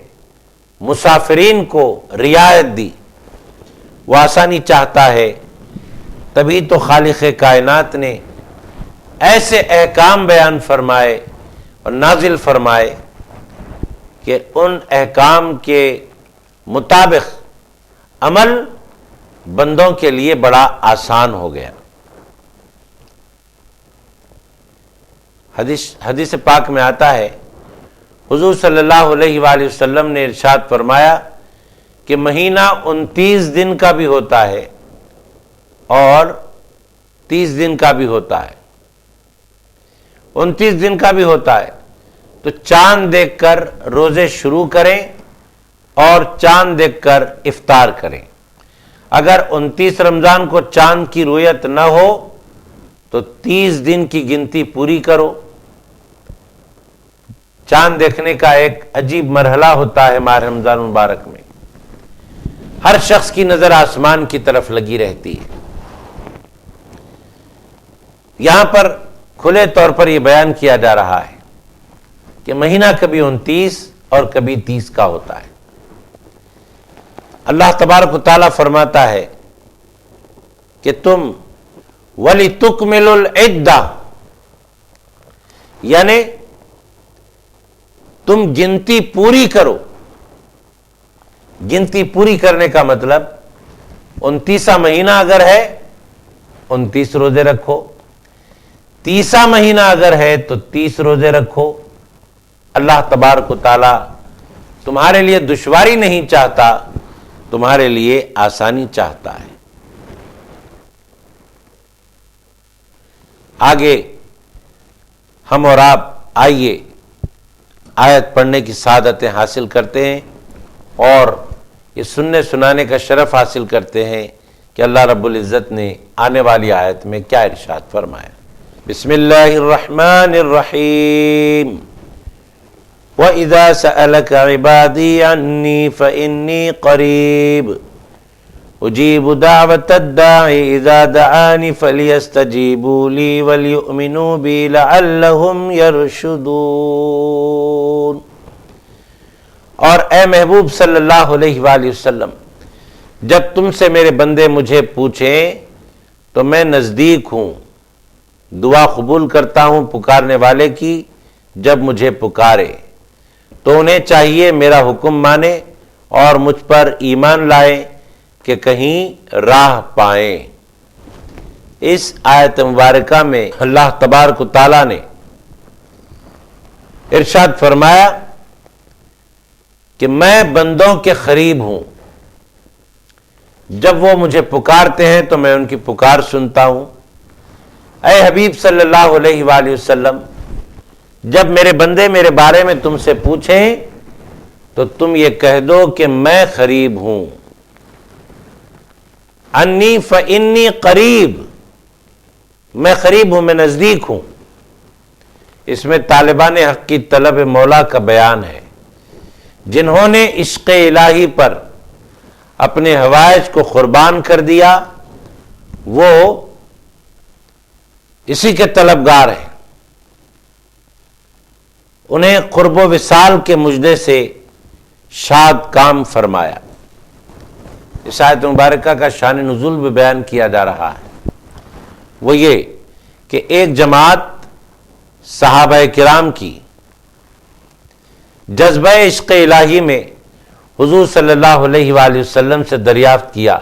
مسافرین کو رعایت دی۔ وہ آسانی چاہتا ہے، تبھی تو خالق کائنات نے ایسے احکام بیان فرمائے اور نازل فرمائے کہ ان احکام کے مطابق عمل بندوں کے لیے بڑا آسان ہو گیا۔ حدیث پاک میں آتا ہے، حضور صلی اللہ علیہ وآلہ وسلم نے ارشاد فرمایا کہ مہینہ 29 دن کا بھی ہوتا ہے اور 30 دن کا بھی ہوتا ہے۔ 29 دن کا بھی ہوتا ہے تو چاند دیکھ کر روزے شروع کریں اور چاند دیکھ کر افطار کریں۔ اگر 29 رمضان کو چاند کی رؤیت نہ ہو تو 30 دن کی گنتی پوری کرو۔ چاند دیکھنے کا ایک عجیب مرحلہ ہوتا ہے ماہ رمضان مبارک میں، ہر شخص کی نظر آسمان کی طرف لگی رہتی ہے۔ یہاں پر کھلے طور پر یہ بیان کیا جا رہا ہے کہ مہینہ کبھی 29 اور کبھی 30 کا ہوتا ہے۔ اللہ تبارک و تعالیٰ فرماتا ہے کہ تم وَلِتُكْمِلُوا الْعِدَّةَ، یعنی تم گنتی پوری کرو۔ گنتی پوری کرنے کا مطلب 29واں مہینہ اگر ہے 29 روزے رکھو، 30واں مہینہ اگر ہے تو 30 روزے رکھو۔ اللہ تبارک و تعالی تمہارے لیے دشواری نہیں چاہتا، تمہارے لیے آسانی چاہتا ہے۔ آگے ہم اور آپ آئیے آیت پڑھنے کی سعادتیں حاصل کرتے ہیں اور یہ سننے سنانے کا شرف حاصل کرتے ہیں کہ اللہ رب العزت نے آنے والی آیت میں کیا ارشاد فرمایا۔ بسم اللہ الرحمن الرحیم۔ وَإِذَا سَأَلَكَ عِبَادِي عَنِّي فَإِنِّي قَرِيبٌ أُجِيبُ دَعْوَةَ الدَّاعِ إِذَا دَعَانِ فَلْيَسْتَجِيبُوا لِي وَلْيُؤْمِنُوا بِي لَعَلَّهُمْ يَرْشُدُونَ۔ اور اے محبوب صلی اللہ علیہ وآلہ وسلم، جب تم سے میرے بندے مجھے پوچھیں تو میں نزدیک ہوں، دعا قبول کرتا ہوں پکارنے والے کی جب مجھے پکارے، تو انہیں چاہیے میرا حکم مانے اور مجھ پر ایمان لائیں کہ کہیں راہ پائیں۔ اس آیت مبارکہ میں اللہ تبارک و تعالیٰ نے ارشاد فرمایا کہ میں بندوں کے قریب ہوں، جب وہ مجھے پکارتے ہیں تو میں ان کی پکار سنتا ہوں۔ اے حبیب صلی اللہ علیہ وآلہ وسلم، جب میرے بندے میرے بارے میں تم سے پوچھیں تو تم یہ کہہ دو کہ میں قریب ہوں۔ انی فانی قریب، میں قریب ہوں، میں نزدیک ہوں۔ اس میں طالبان حق کی طلب مولا کا بیان ہے، جنہوں نے عشق الہی پر اپنے حوائج کو قربان کر دیا، وہ اسی کے طلبگار ہیں۔ انہیں قرب و وصال کے مجدے سے شاد کام فرمایا۔ اس آیت مبارکہ کا شان نزول بھی بیان کیا جا رہا ہے، وہ یہ کہ ایک جماعت صحابہ کرام کی جذبہ عشق الہی میں حضور صلی اللہ علیہ وآلہ وسلم سے دریافت کیا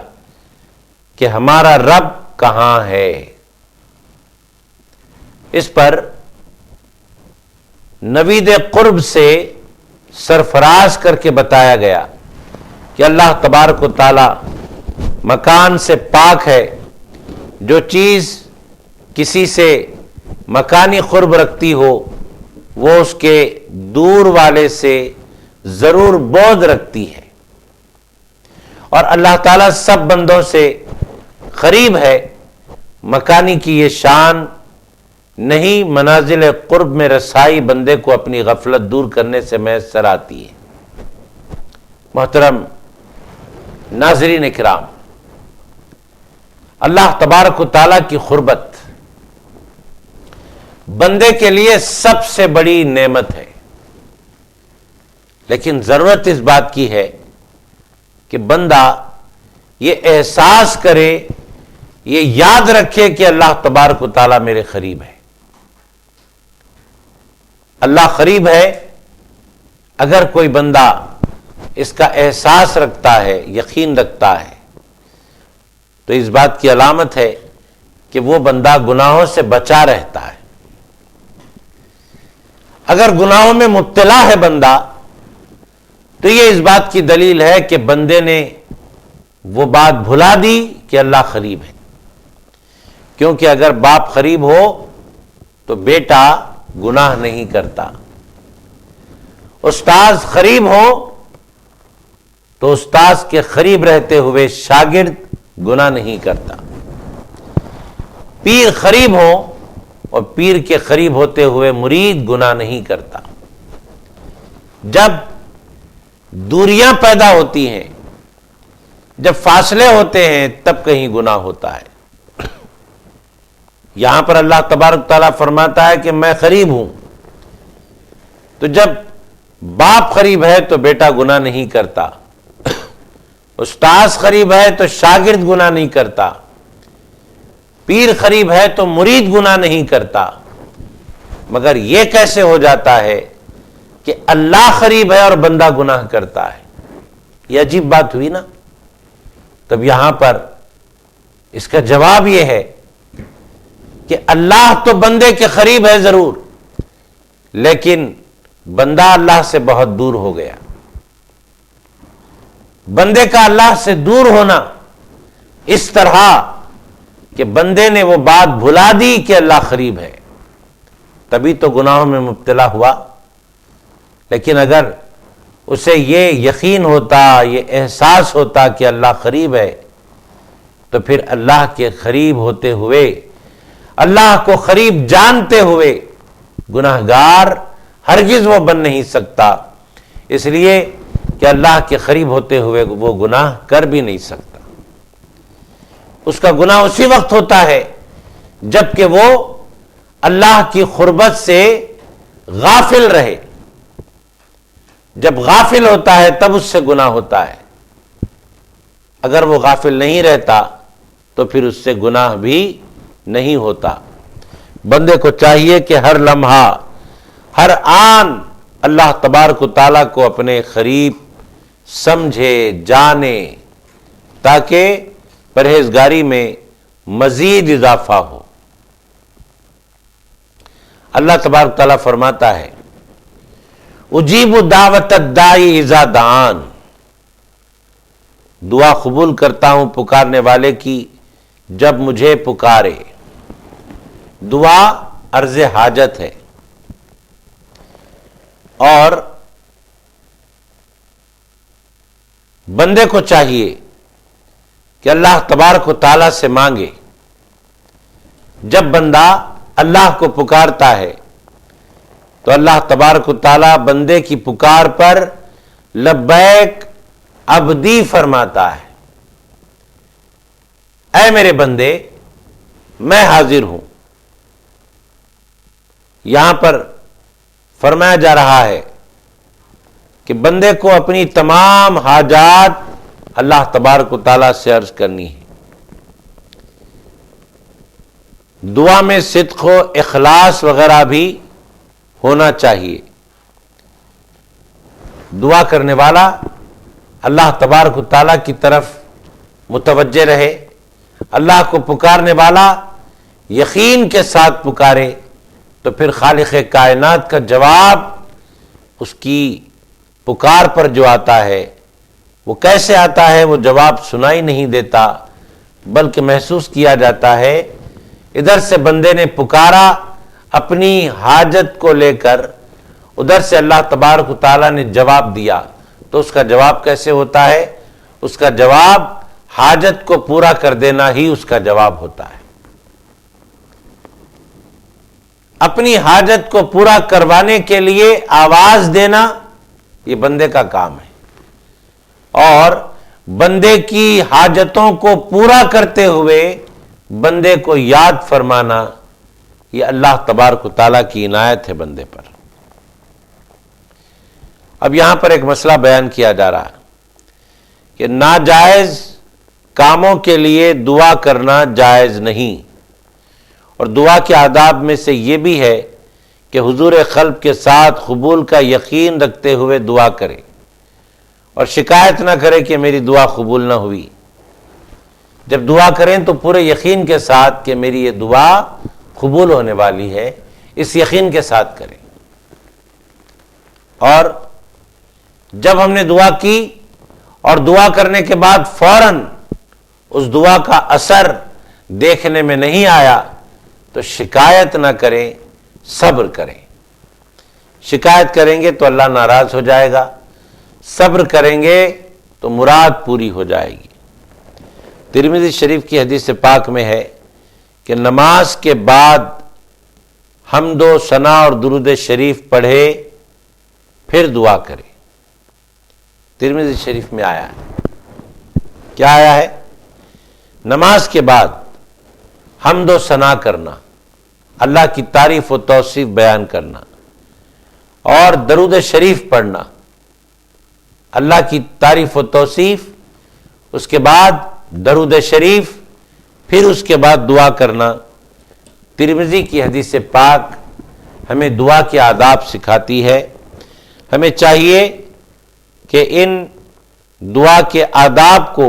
کہ ہمارا رب کہاں ہے۔ اس پر نوید قرب سے سرفراز کر کے بتایا گیا کہ اللہ تبارک و تعالی مکان سے پاک ہے۔ جو چیز کسی سے مکانی قرب رکھتی ہو وہ اس کے دور والے سے ضرور بعد رکھتی ہے، اور اللہ تعالیٰ سب بندوں سے قریب ہے۔ مکانی کی یہ شان نہیں، منازل قرب میں رسائی بندے کو اپنی غفلت دور کرنے سے میسر آتی ہے۔ محترم ناظرین کرام، اللہ تبارک و تعالیٰ کی قربت بندے کے لیے سب سے بڑی نعمت ہے، لیکن ضرورت اس بات کی ہے کہ بندہ یہ احساس کرے، یہ یاد رکھے کہ اللہ تبارک و تعالیٰ میرے قریب ہے۔ اللہ قریب ہے، اگر کوئی بندہ اس کا احساس رکھتا ہے، یقین رکھتا ہے، تو اس بات کی علامت ہے کہ وہ بندہ گناہوں سے بچا رہتا ہے۔ اگر گناہوں میں مبتلا ہے بندہ، تو یہ اس بات کی دلیل ہے کہ بندے نے وہ بات بھلا دی کہ اللہ قریب ہے، کیونکہ اگر باپ قریب ہو تو بیٹا گناہ نہیں کرتا، استاذ قریب ہو تو استاذ کے قریب رہتے ہوئے شاگرد گناہ نہیں کرتا، پیر قریب ہو اور پیر کے قریب ہوتے ہوئے مرید گناہ نہیں کرتا۔ جب دوریاں پیدا ہوتی ہیں، جب فاصلے ہوتے ہیں، تب کہیں گناہ ہوتا ہے۔ یہاں پر اللہ تبارک تعالیٰ فرماتا ہے کہ میں قریب ہوں، تو جب باپ قریب ہے تو بیٹا گناہ نہیں کرتا، استاذ قریب ہے تو شاگرد گناہ نہیں کرتا، پیر قریب ہے تو مرید گناہ نہیں کرتا۔ مگر یہ کیسے ہو جاتا ہے کہ اللہ قریب ہے اور بندہ گناہ کرتا ہے؟ یہ عجیب بات ہوئی نا۔ تب یہاں پر اس کا جواب یہ ہے کہ اللہ تو بندے کے قریب ہے ضرور، لیکن بندہ اللہ سے بہت دور ہو گیا۔ بندے کا اللہ سے دور ہونا اس طرح کہ بندے نے وہ بات بھلا دی کہ اللہ قریب ہے، تبھی تو گناہوں میں مبتلا ہوا۔ لیکن اگر اسے یہ یقین ہوتا، یہ احساس ہوتا کہ اللہ قریب ہے، تو پھر اللہ کے قریب ہوتے ہوئے، اللہ کو قریب جانتے ہوئے گناہگار ہرگز وہ بن نہیں سکتا، اس لیے کہ اللہ کے قریب ہوتے ہوئے وہ گناہ کر بھی نہیں سکتا۔ اس کا گناہ اسی وقت ہوتا ہے جب کہ وہ اللہ کی قربت سے غافل رہے۔ جب غافل ہوتا ہے تب اس سے گناہ ہوتا ہے، اگر وہ غافل نہیں رہتا تو پھر اس سے گناہ بھی نہیں ہوتا۔ بندے کو چاہیے کہ ہر لمحہ، ہر آن اللہ تبارک و تعالیٰ کو اپنے قریب سمجھے، جانے، تاکہ پرہیزگاری میں مزید اضافہ ہو۔ اللہ تبارک تعالیٰ فرماتا ہے اجیب دعوت الداعی اذا دعان، دعا قبول کرتا ہوں پکارنے والے کی جب مجھے پکارے۔ دعا عرض حاجت ہے، اور بندے کو چاہیے کہ اللہ تبارک و تعالیٰ سے مانگے۔ جب بندہ اللہ کو پکارتا ہے تو اللہ تبارک و تعالیٰ بندے کی پکار پر لبیک عبدی فرماتا ہے، اے میرے بندے میں حاضر ہوں۔ یہاں پر فرمایا جا رہا ہے کہ بندے کو اپنی تمام حاجات اللہ تبارک و تعالیٰ سے عرض کرنی ہے۔ دعا میں صدق و اخلاص وغیرہ بھی ہونا چاہیے۔ دعا کرنے والا اللہ تبارک و تعالیٰ کی طرف متوجہ رہے، اللہ کو پکارنے والا یقین کے ساتھ پکارے، تو پھر خالق کائنات کا جواب اس کی پکار پر جو آتا ہے وہ کیسے آتا ہے؟ وہ جواب سنائی نہیں دیتا، بلکہ محسوس کیا جاتا ہے ادھر سے بندے نے پکارا اپنی حاجت کو لے کر، ادھر سے اللہ تبارک و تعالیٰ نے جواب دیا، تو اس کا جواب کیسے ہوتا ہے؟ اس کا جواب حاجت کو پورا کر دینا ہی اس کا جواب ہوتا ہے۔ اپنی حاجت کو پورا کروانے کے لیے آواز دینا یہ بندے کا کام ہے، اور بندے کی حاجتوں کو پورا کرتے ہوئے بندے کو یاد فرمانا یہ اللہ تبارک و تعالیٰ کی عنایت ہے بندے پر۔ اب یہاں پر ایک مسئلہ بیان کیا جا رہا ہے کہ ناجائز کاموں کے لیے دعا کرنا جائز نہیں، اور دعا کے آداب میں سے یہ بھی ہے کہ حضور قلب کے ساتھ قبول کا یقین رکھتے ہوئے دعا کرے اور شکایت نہ کرے کہ میری دعا قبول نہ ہوئی۔ جب دعا کریں تو پورے یقین کے ساتھ کہ میری یہ دعا قبول ہونے والی ہے، اس یقین کے ساتھ کریں۔ اور جب ہم نے دعا کی اور دعا کرنے کے بعد فوراً اس دعا کا اثر دیکھنے میں نہیں آیا تو شکایت نہ کریں، صبر کریں۔ شکایت کریں گے تو اللہ ناراض ہو جائے گا، صبر کریں گے تو مراد پوری ہو جائے گی۔ ترمذی شریف کی حدیث پاک میں ہے کہ نماز کے بعد حمد و ثنا اور درود شریف پڑھے پھر دعا کرے۔ ترمذی شریف میں آیا ہے، کیا آیا ہے؟ نماز کے بعد حمد و ثنا کرنا، اللہ کی تعریف و توصیف بیان کرنا اور درود شریف پڑھنا، اللہ کی تعریف و توصیف، اس کے بعد درود شریف، پھر اس کے بعد دعا کرنا۔ ترمذی کی حدیث پاک ہمیں دعا کے آداب سکھاتی ہے۔ ہمیں چاہیے کہ ان دعا کے آداب کو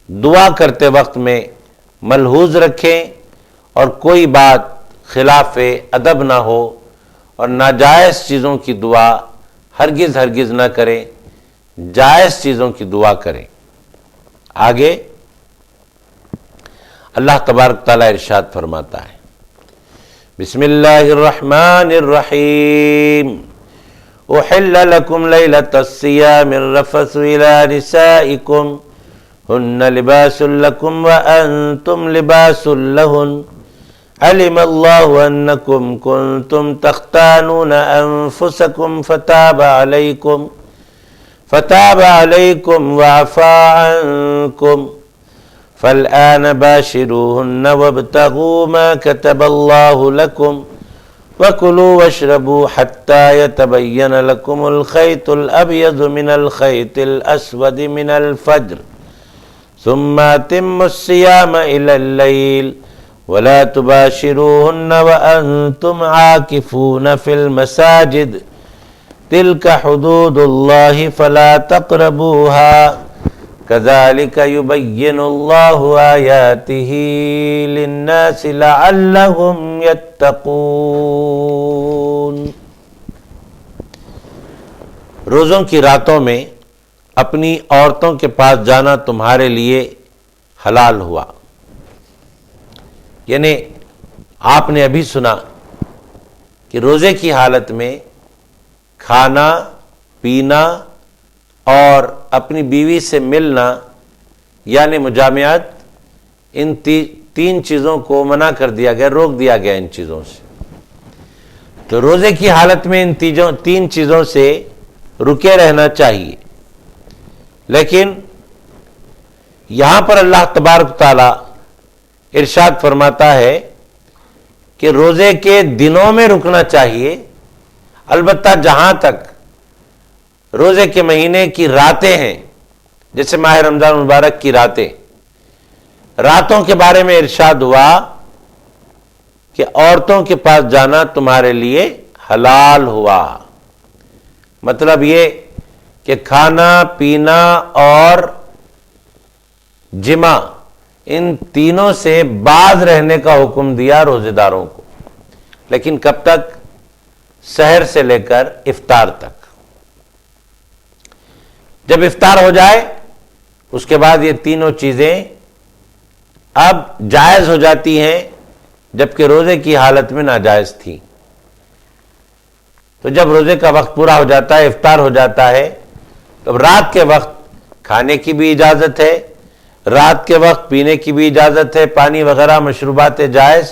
دعا کرتے وقت میں ملحوظ رکھیں اور کوئی بات خلاف ادب نہ ہو اور ناجائز چیزوں کی دعا ہرگز نہ کریں، جائز چیزوں کی دعا کریں۔ آگے اللہ تبارک تعالیٰ ارشاد فرماتا ہے، بسم اللہ الرحمن الرحیم، احل لکم لیلۃ الصیام الرفث الی نسائکم ہن لباس لکم وانتم لباس لہن علم اللہ انکم کنتم تختانون انفسکم فتاب علیکم وعفا عنکم فالآن باشروهن وابتغوا ما كتب الله لكم وكلوا واشربوا حتى يتبين لكم الخيط الأبيض من الخيط الأسود من الفجر ثم أتموا الصيام إلى الليل ولا تباشروهن وأنتم عاكفون في المساجد تلك حدود الله فلا تقربوها كذلك يبين الله آياته للناس لعلهم يتقون۔ روزوں کی راتوں میں اپنی عورتوں کے پاس جانا تمہارے لیے حلال ہوا، یعنی آپ نے ابھی سنا کہ روزے کی حالت میں کھانا پینا اور اپنی بیوی سے ملنا یعنی مجامعت، ان تین چیزوں کو منع کر دیا گیا، روک دیا گیا ان چیزوں سے۔ تو روزے کی حالت میں ان تین چیزوں سے رکے رہنا چاہیے، لیکن یہاں پر اللہ تبارک تعالی ارشاد فرماتا ہے کہ روزے کے دنوں میں رکنا چاہیے، البتہ جہاں تک روزے کے مہینے کی راتیں ہیں، جیسے ماہ رمضان مبارک کی راتوں کے بارے میں ارشاد ہوا کہ عورتوں کے پاس جانا تمہارے لیے حلال ہوا۔ مطلب یہ کہ کھانا پینا اور جمع ان تینوں سے باز رہنے کا حکم دیا روزے داروں کو، لیکن کب تک؟ سحر سے لے کر افطار تک۔ جب افطار ہو جائے اس کے بعد یہ تینوں چیزیں اب جائز ہو جاتی ہیں، جبکہ روزے کی حالت میں ناجائز تھی۔ تو جب روزے کا وقت پورا ہو جاتا ہے، افطار ہو جاتا ہے، تو رات کے وقت کھانے کی بھی اجازت ہے، رات کے وقت پینے کی بھی اجازت ہے، پانی وغیرہ مشروبات جائز،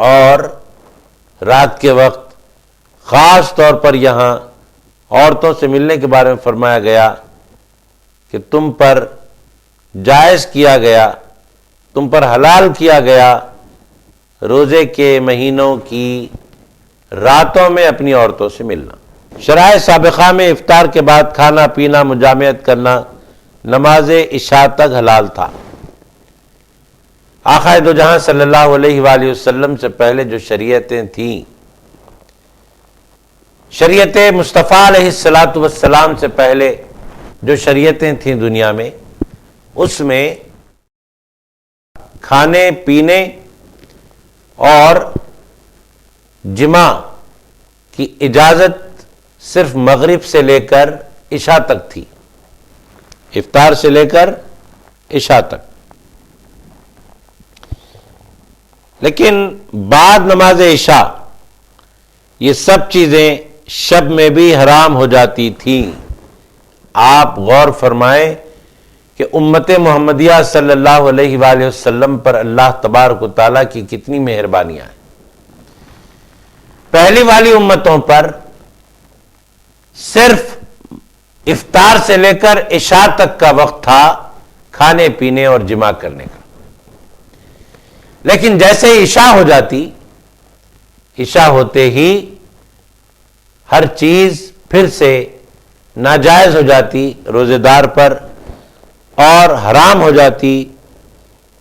اور رات کے وقت خاص طور پر یہاں عورتوں سے ملنے کے بارے میں فرمایا گیا کہ تم پر جائز کیا گیا، تم پر حلال کیا گیا روزے کے مہینوں کی راتوں میں اپنی عورتوں سے ملنا۔ شرائع سابقہ میں افطار کے بعد کھانا پینا، مجامعت کرنا نماز عشاء تک حلال تھا۔ آقا دو جہاں صلی اللہ علیہ وآلہ وسلم سے پہلے جو شریعتیں تھیں شریعت مصطفیٰ علیہ الصلاۃ والسلام سے پہلے جو شریعتیں تھیں دنیا میں، اس میں کھانے پینے اور جماع کی اجازت صرف مغرب سے لے کر عشاء تک تھی، افطار سے لے کر عشاء تک۔ لیکن بعد نماز عشاء یہ سب چیزیں شب میں بھی حرام ہو جاتی تھیں۔ آپ غور فرمائیں کہ امت محمدیہ صلی اللہ علیہ وآلہ وسلم پر اللہ تبارک و تعالیٰ کی کتنی مہربانیاں ہیں۔ پہلی والی امتوں پر صرف افطار سے لے کر عشاء تک کا وقت تھا کھانے پینے اور جماع کرنے کا، لیکن جیسے عشاء ہو جاتی، عشاء ہوتے ہی ہر چیز پھر سے ناجائز ہو جاتی روزے دار پر اور حرام ہو جاتی،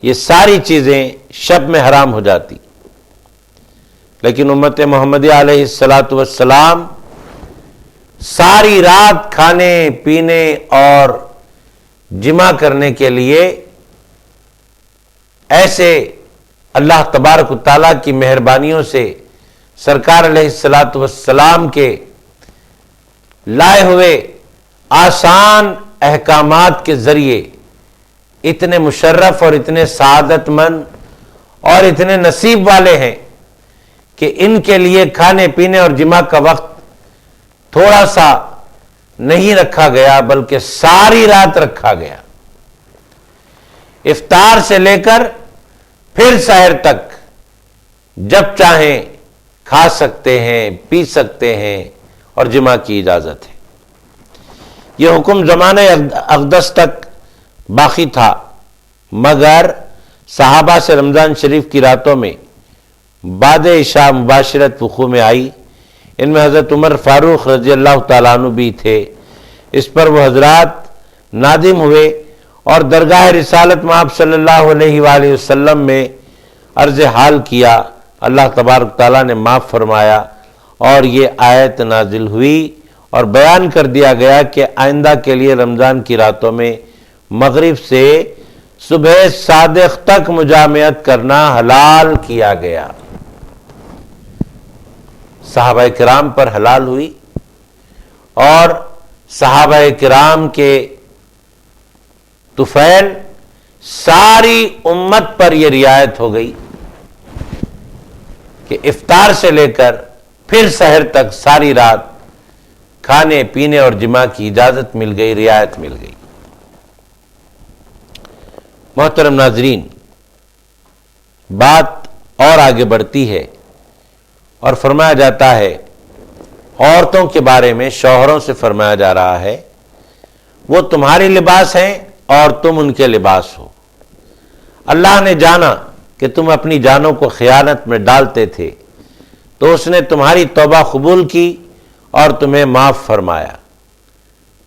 یہ ساری چیزیں شب میں حرام ہو جاتی۔ لیکن امت محمدیہ علیہ الصلاۃ والسلام ساری رات کھانے پینے اور جمع کرنے کے لیے ایسے اللہ تبارک و تعالیٰ کی مہربانیوں سے سرکار علیہ الصلاۃ والسلام کے لائے ہوئے آسان احکامات کے ذریعے اتنے مشرف اور اتنے سعادت مند اور اتنے نصیب والے ہیں کہ ان کے لیے کھانے پینے اور جماع کا وقت تھوڑا سا نہیں رکھا گیا بلکہ ساری رات رکھا گیا۔ افطار سے لے کر پھر سحر تک جب چاہیں کھا سکتے ہیں، پی سکتے ہیں اور جماع کی اجازت ہے۔ یہ حکم زمانہ اقدس تک باقی تھا، مگر صحابہ سے رمضان شریف کی راتوں میں بعد عشاء مباشرت وقوع میں آئی۔ ان میں حضرت عمر فاروق رضی اللہ تعالیٰ عنہ بھی تھے۔ اس پر وہ حضرات نادم ہوئے اور درگاہ رسالت مآب صلی اللہ علیہ وآلہ وسلم میں عرض حال کیا۔ اللہ تبارک تعالیٰ نے معاف فرمایا اور یہ آیت نازل ہوئی اور بیان کر دیا گیا کہ آئندہ کے لیے رمضان کی راتوں میں مغرب سے صبح صادق تک مجامعت کرنا حلال کیا گیا۔ صحابہ کرام پر حلال ہوئی اور صحابہ کرام کے طفیل ساری امت پر یہ رعایت ہو گئی کہ افطار سے لے کر پھر سحر تک ساری رات کھانے پینے اور جماع کی اجازت مل گئی، رعایت مل گئی۔ محترم ناظرین، بات اور آگے بڑھتی ہے اور فرمایا جاتا ہے عورتوں کے بارے میں، شوہروں سے فرمایا جا رہا ہے وہ تمہاری لباس ہیں اور تم ان کے لباس ہو۔ اللہ نے جانا کہ تم اپنی جانوں کو خیانت میں ڈالتے تھے تو اس نے تمہاری توبہ قبول کی اور تمہیں معاف فرمایا،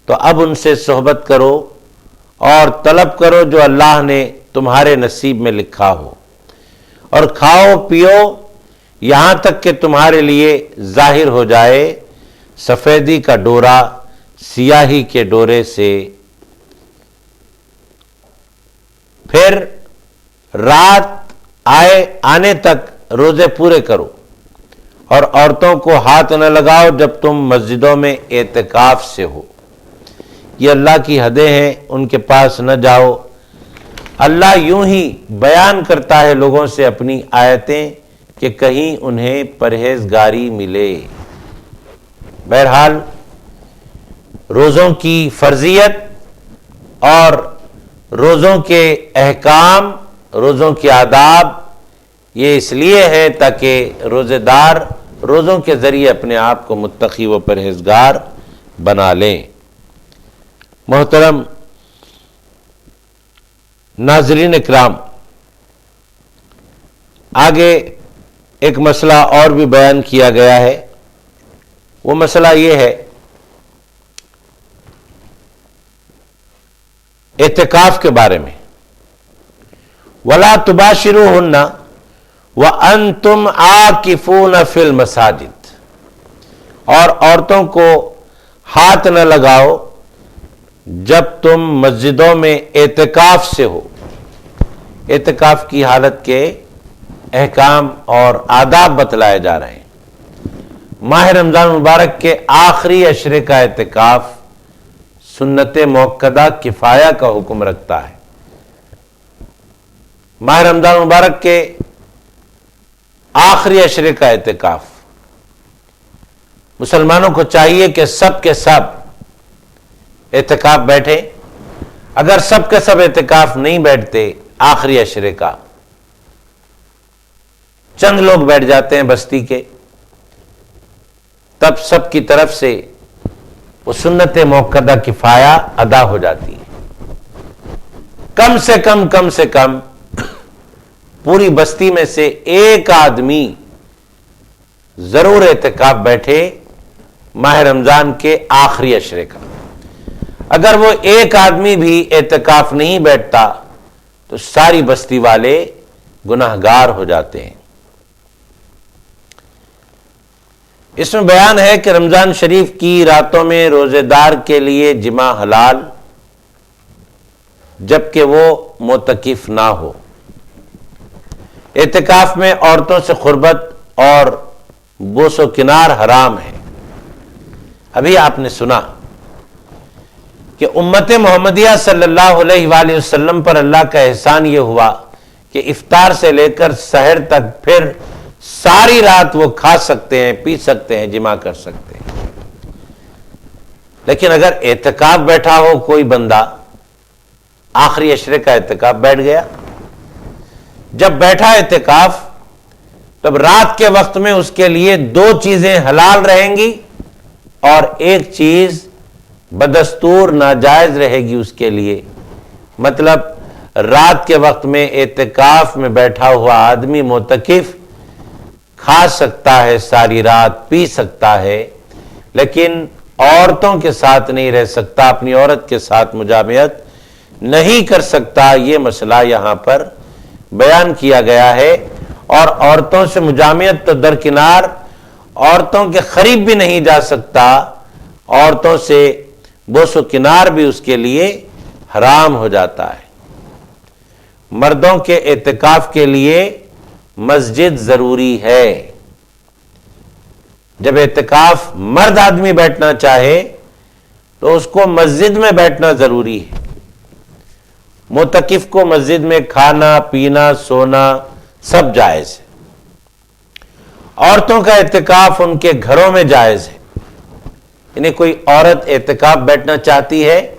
تو اب ان سے صحبت کرو اور طلب کرو جو اللہ نے تمہارے نصیب میں لکھا ہو، اور کھاؤ پیو یہاں تک کہ تمہارے لیے ظاہر ہو جائے سفیدی کا ڈورا سیاہی کے ڈورے سے۔ پھر رات آنے تک روزے پورے کرو اور عورتوں کو ہاتھ نہ لگاؤ جب تم مسجدوں میں اعتکاف سے ہو۔ یہ اللہ کی حدیں ہیں، ان کے پاس نہ جاؤ۔ اللہ یوں ہی بیان کرتا ہے لوگوں سے اپنی آیتیں کہ کہیں انہیں پرہیزگاری ملے۔ بہرحال روزوں کی فرضیت اور روزوں کے احکام، روزوں کے آداب یہ اس لیے ہے تاکہ روزے دار روزوں کے ذریعے اپنے آپ کو متقی و پرہیزگار بنا لیں۔ محترم ناظرین اکرام، آگے ایک مسئلہ اور بھی بیان کیا گیا ہے۔ وہ مسئلہ یہ ہے اعتکاف کے بارے میں۔ وَلَا تُبَاشِرُوهُنَّ وَأَنْتُمْ عَاكِفُونَ فِي الْمَسَاجِدِ، اور عورتوں کو ہاتھ نہ لگاؤ جب تم مسجدوں میں اعتکاف سے ہو۔ اعتکاف کی حالت کے احکام اور آداب بتلائے جا رہے ہیں۔ ماہ رمضان مبارک کے آخری عشرے کا اعتکاف سنت موقدہ کفایہ کا حکم رکھتا ہے۔ ماہ رمضان مبارک کے آخری عشرے کا اعتکاف مسلمانوں کو چاہیے کہ سب کے سب اعتکاف بیٹھے۔ اگر سب کے سب اعتکاف نہیں بیٹھتے آخری عشرے کا، چند لوگ بیٹھ جاتے ہیں بستی کے، تب سب کی طرف سے وہ سنت موقدہ کفایہ ادا ہو جاتی ہے۔ کم سے کم پوری بستی میں سے ایک آدمی ضرور اعتکاف بیٹھے ماہ رمضان کے آخری عشرے کا۔ اگر وہ ایک آدمی بھی اعتکاف نہیں بیٹھتا تو ساری بستی والے گناہگار ہو جاتے ہیں۔ اس میں بیان ہے کہ رمضان شریف کی راتوں میں روزے دار کے لیے جماع حلال جبکہ وہ معتکف نہ ہو۔ اعتکاف میں عورتوں سے قربت اور بوس و کنار حرام ہے۔ ابھی آپ نے سنا کہ امت محمدیہ صلی اللہ علیہ وآلہ وسلم پر اللہ کا احسان یہ ہوا کہ افطار سے لے کر سحر تک پھر ساری رات وہ کھا سکتے ہیں، پی سکتے ہیں، جماع کر سکتے ہیں۔ لیکن اگر اعتکاف بیٹھا ہو کوئی بندہ، آخری عشرے کا اعتکاف بیٹھ گیا، جب بیٹھا اعتکاف تب رات کے وقت میں اس کے لیے دو چیزیں حلال رہیں گی اور ایک چیز بدستور ناجائز رہے گی اس کے لیے۔ مطلب رات کے وقت میں اعتکاف میں بیٹھا ہوا آدمی معتکف کھا سکتا ہے، ساری رات پی سکتا ہے، لیکن عورتوں کے ساتھ نہیں رہ سکتا، اپنی عورت کے ساتھ مجامعت نہیں کر سکتا۔ یہ مسئلہ یہاں پر بیان کیا گیا ہے۔ اور عورتوں سے مجامعت تو درکنار، عورتوں کے قریب بھی نہیں جا سکتا، عورتوں سے بوس و کنار بھی اس کے لیے حرام ہو جاتا ہے۔ مردوں کے اعتکاف کے لیے مسجد ضروری ہے۔ جب اعتکاف مرد آدمی بیٹھنا چاہے تو اس کو مسجد میں بیٹھنا ضروری ہے۔ معتکف کو مسجد میں کھانا پینا سونا سب جائز ہے۔ عورتوں کا اعتکاف ان کے گھروں میں جائز ہے۔ یعنی کوئی عورت اعتکاف بیٹھنا چاہتی ہے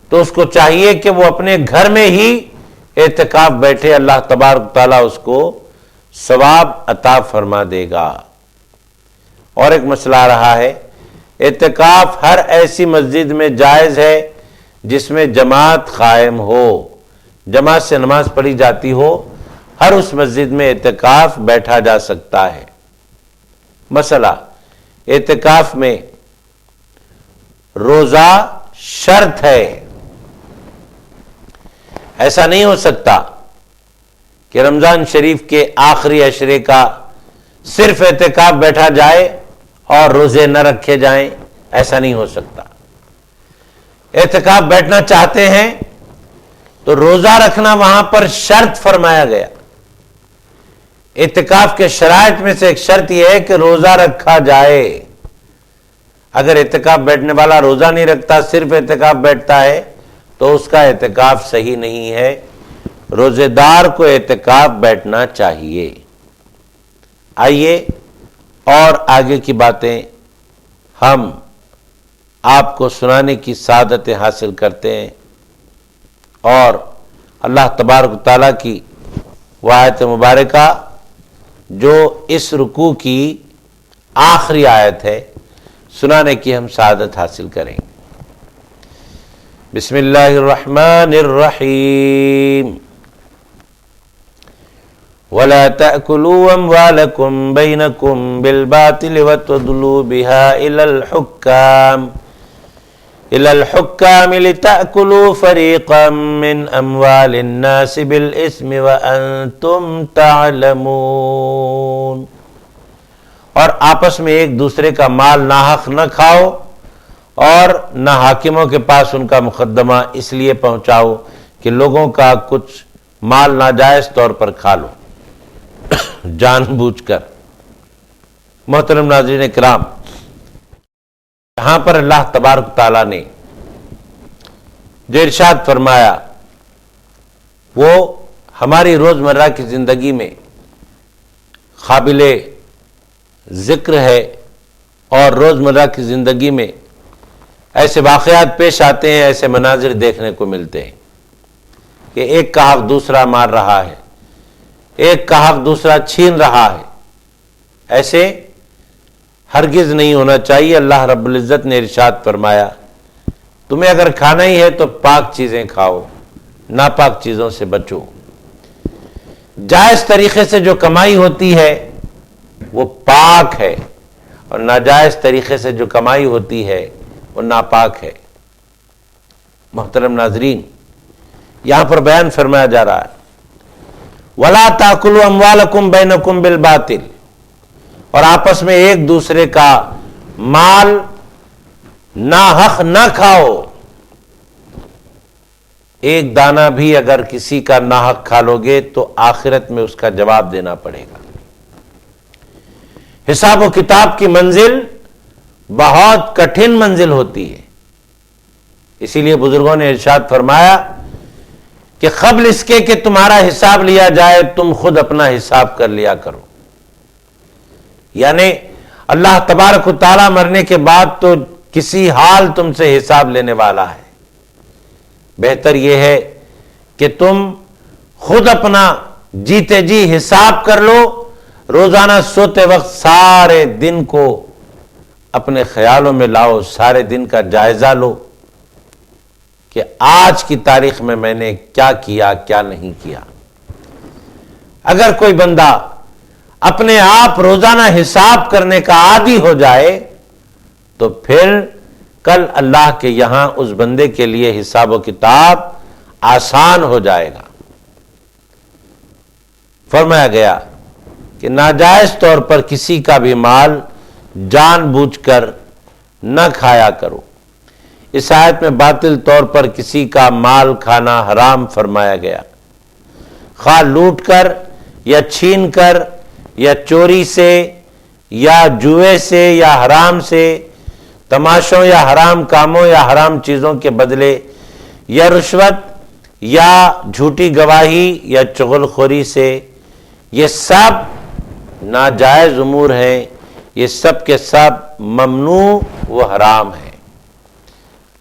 تو اس کو چاہیے کہ وہ اپنے گھر میں ہی اعتکاف بیٹھے، اللہ تبارک تعالیٰ اس کو ثواب عطا فرما دے گا۔ اور ایک مسئلہ آ رہا ہے، اعتکاف ہر ایسی مسجد میں جائز ہے جس میں جماعت قائم ہو، جماعت سے نماز پڑھی جاتی ہو، ہر اس مسجد میں اعتکاف بیٹھا جا سکتا ہے۔ مسئلہ، اعتکاف میں روزہ شرط ہے۔ ایسا نہیں ہو سکتا کہ رمضان شریف کے آخری عشرے کا صرف اعتکاف بیٹھا جائے اور روزے نہ رکھے جائیں، ایسا نہیں ہو سکتا۔ اعتکاف بیٹھنا چاہتے ہیں تو روزہ رکھنا وہاں پر شرط فرمایا گیا۔ اعتکاف کے شرائط میں سے ایک شرط یہ ہے کہ روزہ رکھا جائے۔ اگر اعتکاف بیٹھنے والا روزہ نہیں رکھتا، صرف اعتکاف بیٹھتا ہے تو اس کا اعتکاف صحیح نہیں ہے۔ روزے دار کو اعتکاف بیٹھنا چاہیے۔ آئیے اور آگے کی باتیں ہم آپ کو سنانے کی سعادت حاصل کرتے ہیں، اور اللہ تبارک تعالیٰ کی وہ آیت مبارکہ جو اس رکوع کی آخری آیت ہے سنانے کی ہم سعادت حاصل کریں گے۔ بسم اللہ الرحمن الرحیم وَلَا تَأْكُلُوا أَمْوَالَكُمْ بَيْنَكُمْ بِالْبَاطِلِ وَتُدْلُوا بِهَا إِلَى الْحُكَّامِ لِتَأْكُلُوا فَرِيقًا مِّنْ أَمْوَالِ النَّاسِ بِالْإِثْمِ وَأَنْتُمْ تَعْلَمُونَ۔ اور آپس میں ایک دوسرے کا مال ناحق نہ کھاؤ اور نہ حاکموں کے پاس ان کا مقدمہ اس لیے پہنچاؤ کہ لوگوں کا کچھ مال ناجائز طور پر کھا لو جان بوجھ کر۔ محترم ناظرین کرام، یہاں پر اللہ تبارک تعالیٰ نے جو ارشاد فرمایا وہ ہماری روزمرہ کی زندگی میں قابل ذکر ہے، اور روزمرہ کی زندگی میں ایسے واقعات پیش آتے ہیں، ایسے مناظر دیکھنے کو ملتے ہیں کہ ایک کا حق دوسرا مار رہا ہے، ایک کا حق دوسرا چھین رہا ہے۔ ایسے ہرگز نہیں ہونا چاہیے۔ اللہ رب العزت نے ارشاد فرمایا تمہیں اگر کھانا ہی ہے تو پاک چیزیں کھاؤ، ناپاک چیزوں سے بچو۔ جائز طریقے سے جو کمائی ہوتی ہے وہ پاک ہے، اور ناجائز طریقے سے جو کمائی ہوتی ہے وہ ناپاک ہے۔ محترم ناظرین، یہاں پر بیان فرمایا جا رہا ہے وَلَا تَأْكُلُوا أَمْوَالَكُمْ بَيْنَكُمْ بِالْبَاطِلِ، اور آپس میں ایک دوسرے کا مال ناحق نہ کھاؤ۔ ایک دانہ بھی اگر کسی کا ناحق کھا لو گے تو آخرت میں اس کا جواب دینا پڑے گا۔ حساب و کتاب کی منزل بہت کٹھن منزل ہوتی ہے، اسی لیے بزرگوں نے ارشاد فرمایا کہ قبل اس کے کہ تمہارا حساب لیا جائے تم خود اپنا حساب کر لیا کرو۔ یعنی اللہ تبارک و تعالیٰ مرنے کے بعد تو کسی حال تم سے حساب لینے والا ہے۔ بہتر یہ ہے کہ تم خود اپنا جیتے جی حساب کر لو، روزانہ سوتے وقت سارے دن کو اپنے خیالوں میں لاؤ، سارے دن کا جائزہ لو کہ آج کی تاریخ میں نے کیا کیا کیا نہیں کیا۔ اگر کوئی بندہ اپنے آپ روزانہ حساب کرنے کا عادی ہو جائے تو پھر کل اللہ کے یہاں اس بندے کے لیے حساب و کتاب آسان ہو جائے گا۔ فرمایا گیا کہ ناجائز طور پر کسی کا بھی مال جان بوجھ کر نہ کھایا کرو۔ اس آیت میں باطل طور پر کسی کا مال کھانا حرام فرمایا گیا، خواہ لوٹ کر یا چھین کر یا چوری سے یا جوئے سے یا حرام سے، تماشوں یا حرام کاموں یا حرام چیزوں کے بدلے، یا رشوت یا جھوٹی گواہی یا چغل خوری سے۔ یہ سب ناجائز امور ہیں، یہ سب کے سب ممنوع و حرام ہیں۔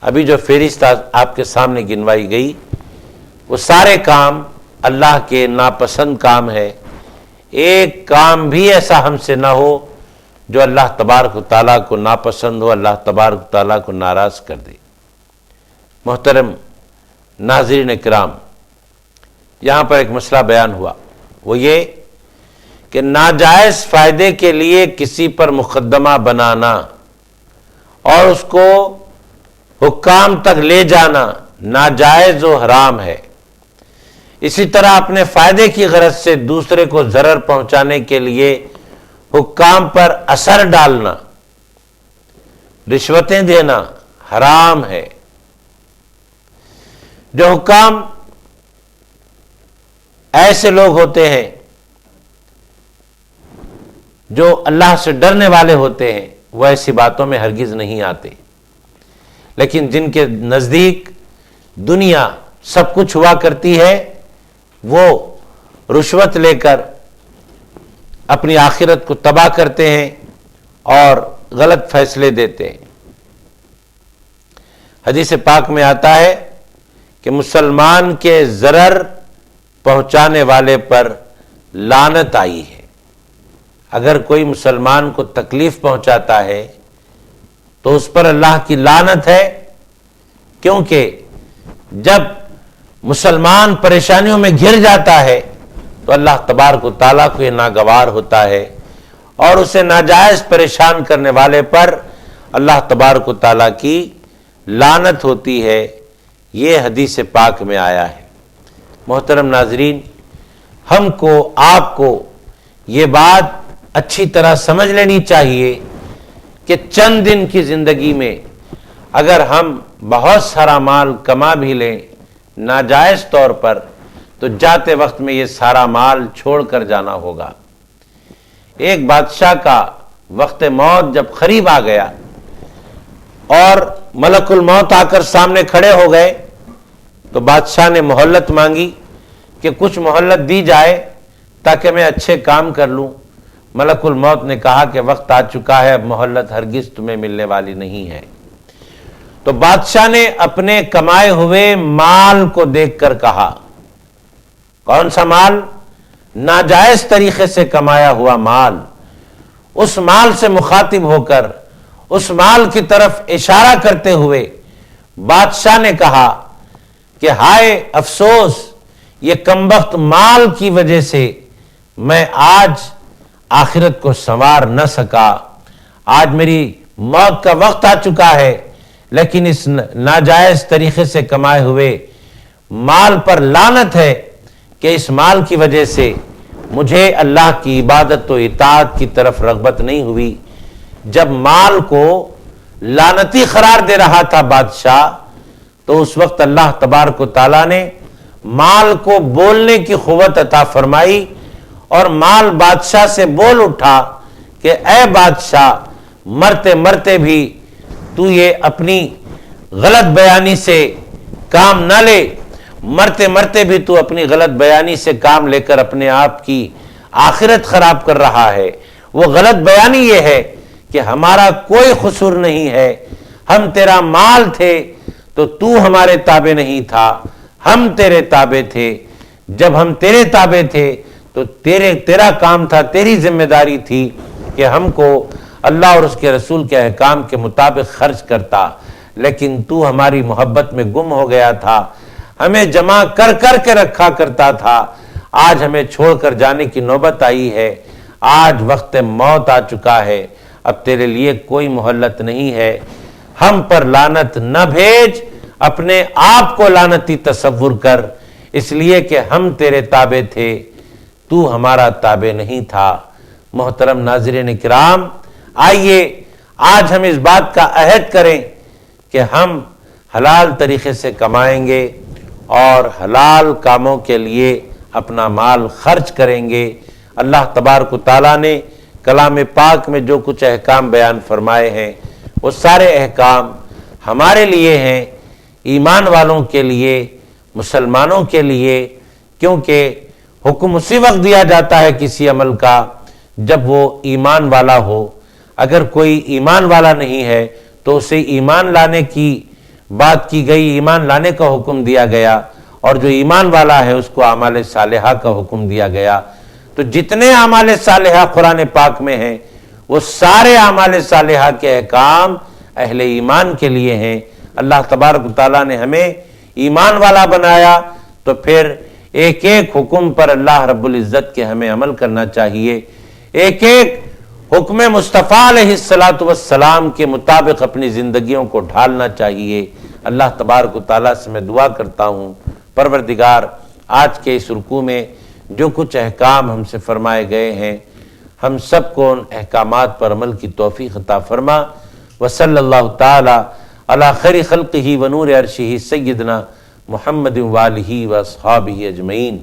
ابھی جو فہرست آپ کے سامنے گنوائی گئی وہ سارے کام اللہ کے ناپسند کام ہے۔ ایک کام بھی ایسا ہم سے نہ ہو جو اللہ تبارک و تعالیٰ کو ناپسند ہو، اللہ تبارک و تعالیٰ کو ناراض کر دے۔ محترم ناظرین کرام، یہاں پر ایک مسئلہ بیان ہوا، وہ یہ کہ ناجائز فائدے کے لیے کسی پر مقدمہ بنانا اور اس کو حکام تک لے جانا ناجائز و حرام ہے۔ اسی طرح اپنے فائدے کی غرض سے دوسرے کو ضرر پہنچانے کے لیے حکام پر اثر ڈالنا، رشوتیں دینا حرام ہے۔ جو حکام ایسے لوگ ہوتے ہیں جو اللہ سے ڈرنے والے ہوتے ہیں وہ ایسی باتوں میں ہرگز نہیں آتے، لیکن جن کے نزدیک دنیا سب کچھ ہوا کرتی ہے وہ رشوت لے کر اپنی آخرت کو تباہ کرتے ہیں اور غلط فیصلے دیتے ہیں۔ حدیث پاک میں آتا ہے کہ مسلمان کے ضرر پہنچانے والے پر لعنت آئی ہے۔ اگر کوئی مسلمان کو تکلیف پہنچاتا ہے تو اس پر اللہ کی لعنت ہے، کیونکہ جب مسلمان پریشانیوں میں گھر جاتا ہے تو اللہ تبارک و تعالیٰ کو یہ ناگوار ہوتا ہے اور اسے ناجائز پریشان کرنے والے پر اللہ تبارک و تعالیٰ کی لعنت ہوتی ہے۔ یہ حدیث پاک میں آیا ہے۔ محترم ناظرین، ہم کو آپ کو یہ بات اچھی طرح سمجھ لینی چاہیے کہ چند دن کی زندگی میں اگر ہم بہت سارا مال کما بھی لیں ناجائز طور پر، تو جاتے وقت میں یہ سارا مال چھوڑ کر جانا ہوگا۔ ایک بادشاہ کا وقت موت جب قریب آ گیا اور ملک الموت آ کر سامنے کھڑے ہو گئے تو بادشاہ نے مہلت مانگی کہ کچھ مہلت دی جائے تاکہ میں اچھے کام کر لوں۔ ملک الموت نے کہا کہ وقت آ چکا ہے، اب مہلت ہرگز تمہیں ملنے والی نہیں ہے۔ تو بادشاہ نے اپنے کمائے ہوئے مال کو دیکھ کر کہا، کون سا مال؟ ناجائز طریقے سے کمایا ہوا مال۔ اس مال سے مخاطب ہو کر اس مال کی طرف اشارہ کرتے ہوئے بادشاہ نے کہا کہ ہائے افسوس، یہ کمبخت مال کی وجہ سے میں آج آخرت کو سنوار نہ سکا، آج میری موت کا وقت آ چکا ہے، لیکن اس ناجائز طریقے سے کمائے ہوئے مال پر لعنت ہے کہ اس مال کی وجہ سے مجھے اللہ کی عبادت و اطاعت کی طرف رغبت نہیں ہوئی۔ جب مال کو لعنتی قرار دے رہا تھا بادشاہ، تو اس وقت اللہ تبارک و تعالیٰ نے مال کو بولنے کی قوت عطا فرمائی اور مال بادشاہ سے بول اٹھا کہ اے بادشاہ، مرتے مرتے بھی تو یہ اپنی غلط بیانی سے کام نہ لے، مرتے مرتے بھی تو اپنی غلط بیانی سے کام لے کر اپنے آپ کی آخرت خراب کر رہا ہے۔ وہ غلط بیانی یہ ہے کہ ہمارا کوئی قصور نہیں ہے، ہم تیرا مال تھے تو ہمارے تابع نہیں تھا، ہم تیرے تابع تھے۔ جب ہم تیرے تابع تھے تو تیرا کام تھا، تیری ذمہ داری تھی کہ ہم کو اللہ اور اس کے رسول کے احکام کے مطابق خرچ کرتا، لیکن تو ہماری محبت میں گم ہو گیا تھا، ہمیں جمع کر کر کے رکھا کرتا تھا۔ آج ہمیں چھوڑ کر جانے کی نوبت آئی ہے، آج وقت موت آ چکا ہے، اب تیرے لیے کوئی مہلت نہیں ہے، ہم پر لعنت نہ بھیج، اپنے آپ کو لعنتی تصور کر، اس لیے کہ ہم تیرے تابع تھے، تو ہمارا تابع نہیں تھا۔ محترم ناظرین کرام، آئیے آج ہم اس بات کا عہد کریں کہ ہم حلال طریقے سے کمائیں گے اور حلال کاموں کے لیے اپنا مال خرچ کریں گے۔ اللہ تبارک و تعالیٰ نے کلام پاک میں جو کچھ احکام بیان فرمائے ہیں وہ سارے احکام ہمارے لیے ہیں، ایمان والوں کے لیے، مسلمانوں کے لیے، کیونکہ حکم اسی وقت دیا جاتا ہے کسی عمل کا جب وہ ایمان والا ہو۔ اگر کوئی ایمان والا نہیں ہے تو اسے ایمان لانے کی بات کی گئی، ایمان لانے کا حکم دیا گیا، اور جو ایمان والا ہے اس کو اعمال صالحہ کا حکم دیا گیا۔ تو جتنے اعمال صالحہ قرآن پاک میں ہیں وہ سارے اعمال صالحہ کے احکام اہل ایمان کے لیے ہیں۔ اللہ تبارک و تعالیٰ نے ہمیں ایمان والا بنایا، تو پھر ایک ایک حکم پر اللہ رب العزت کے ہمیں عمل کرنا چاہیے، ایک ایک حکم مصطفیٰ علیہ السلام کے مطابق اپنی زندگیوں کو ڈھالنا چاہیے۔ اللہ تبارک و تعالیٰ سے میں دعا کرتا ہوں، پروردگار آج کے اس رکوع میں جو کچھ احکام ہم سے فرمائے گئے ہیں، ہم سب کو ان احکامات پر عمل کی توفیق عطا فرما۔ وصلی اللہ تعالی علی خیر خلقہ ونور عرشہ سیدنا محمد وآلہ واصحابہ اجمعین،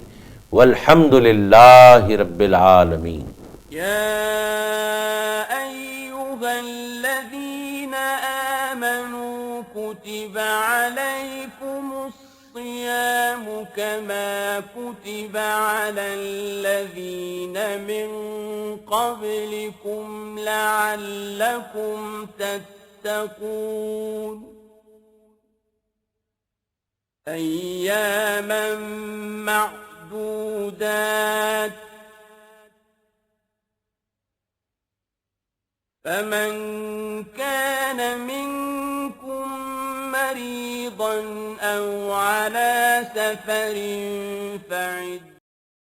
والحمد للہ رب العالمین۔ يا أيها الذين آمنوا كتب عليكم الصيام كما كتب على الذين من قبلكم لعلكم تتقون أياما معدودات فمن كان منكم مريضا أو على سفر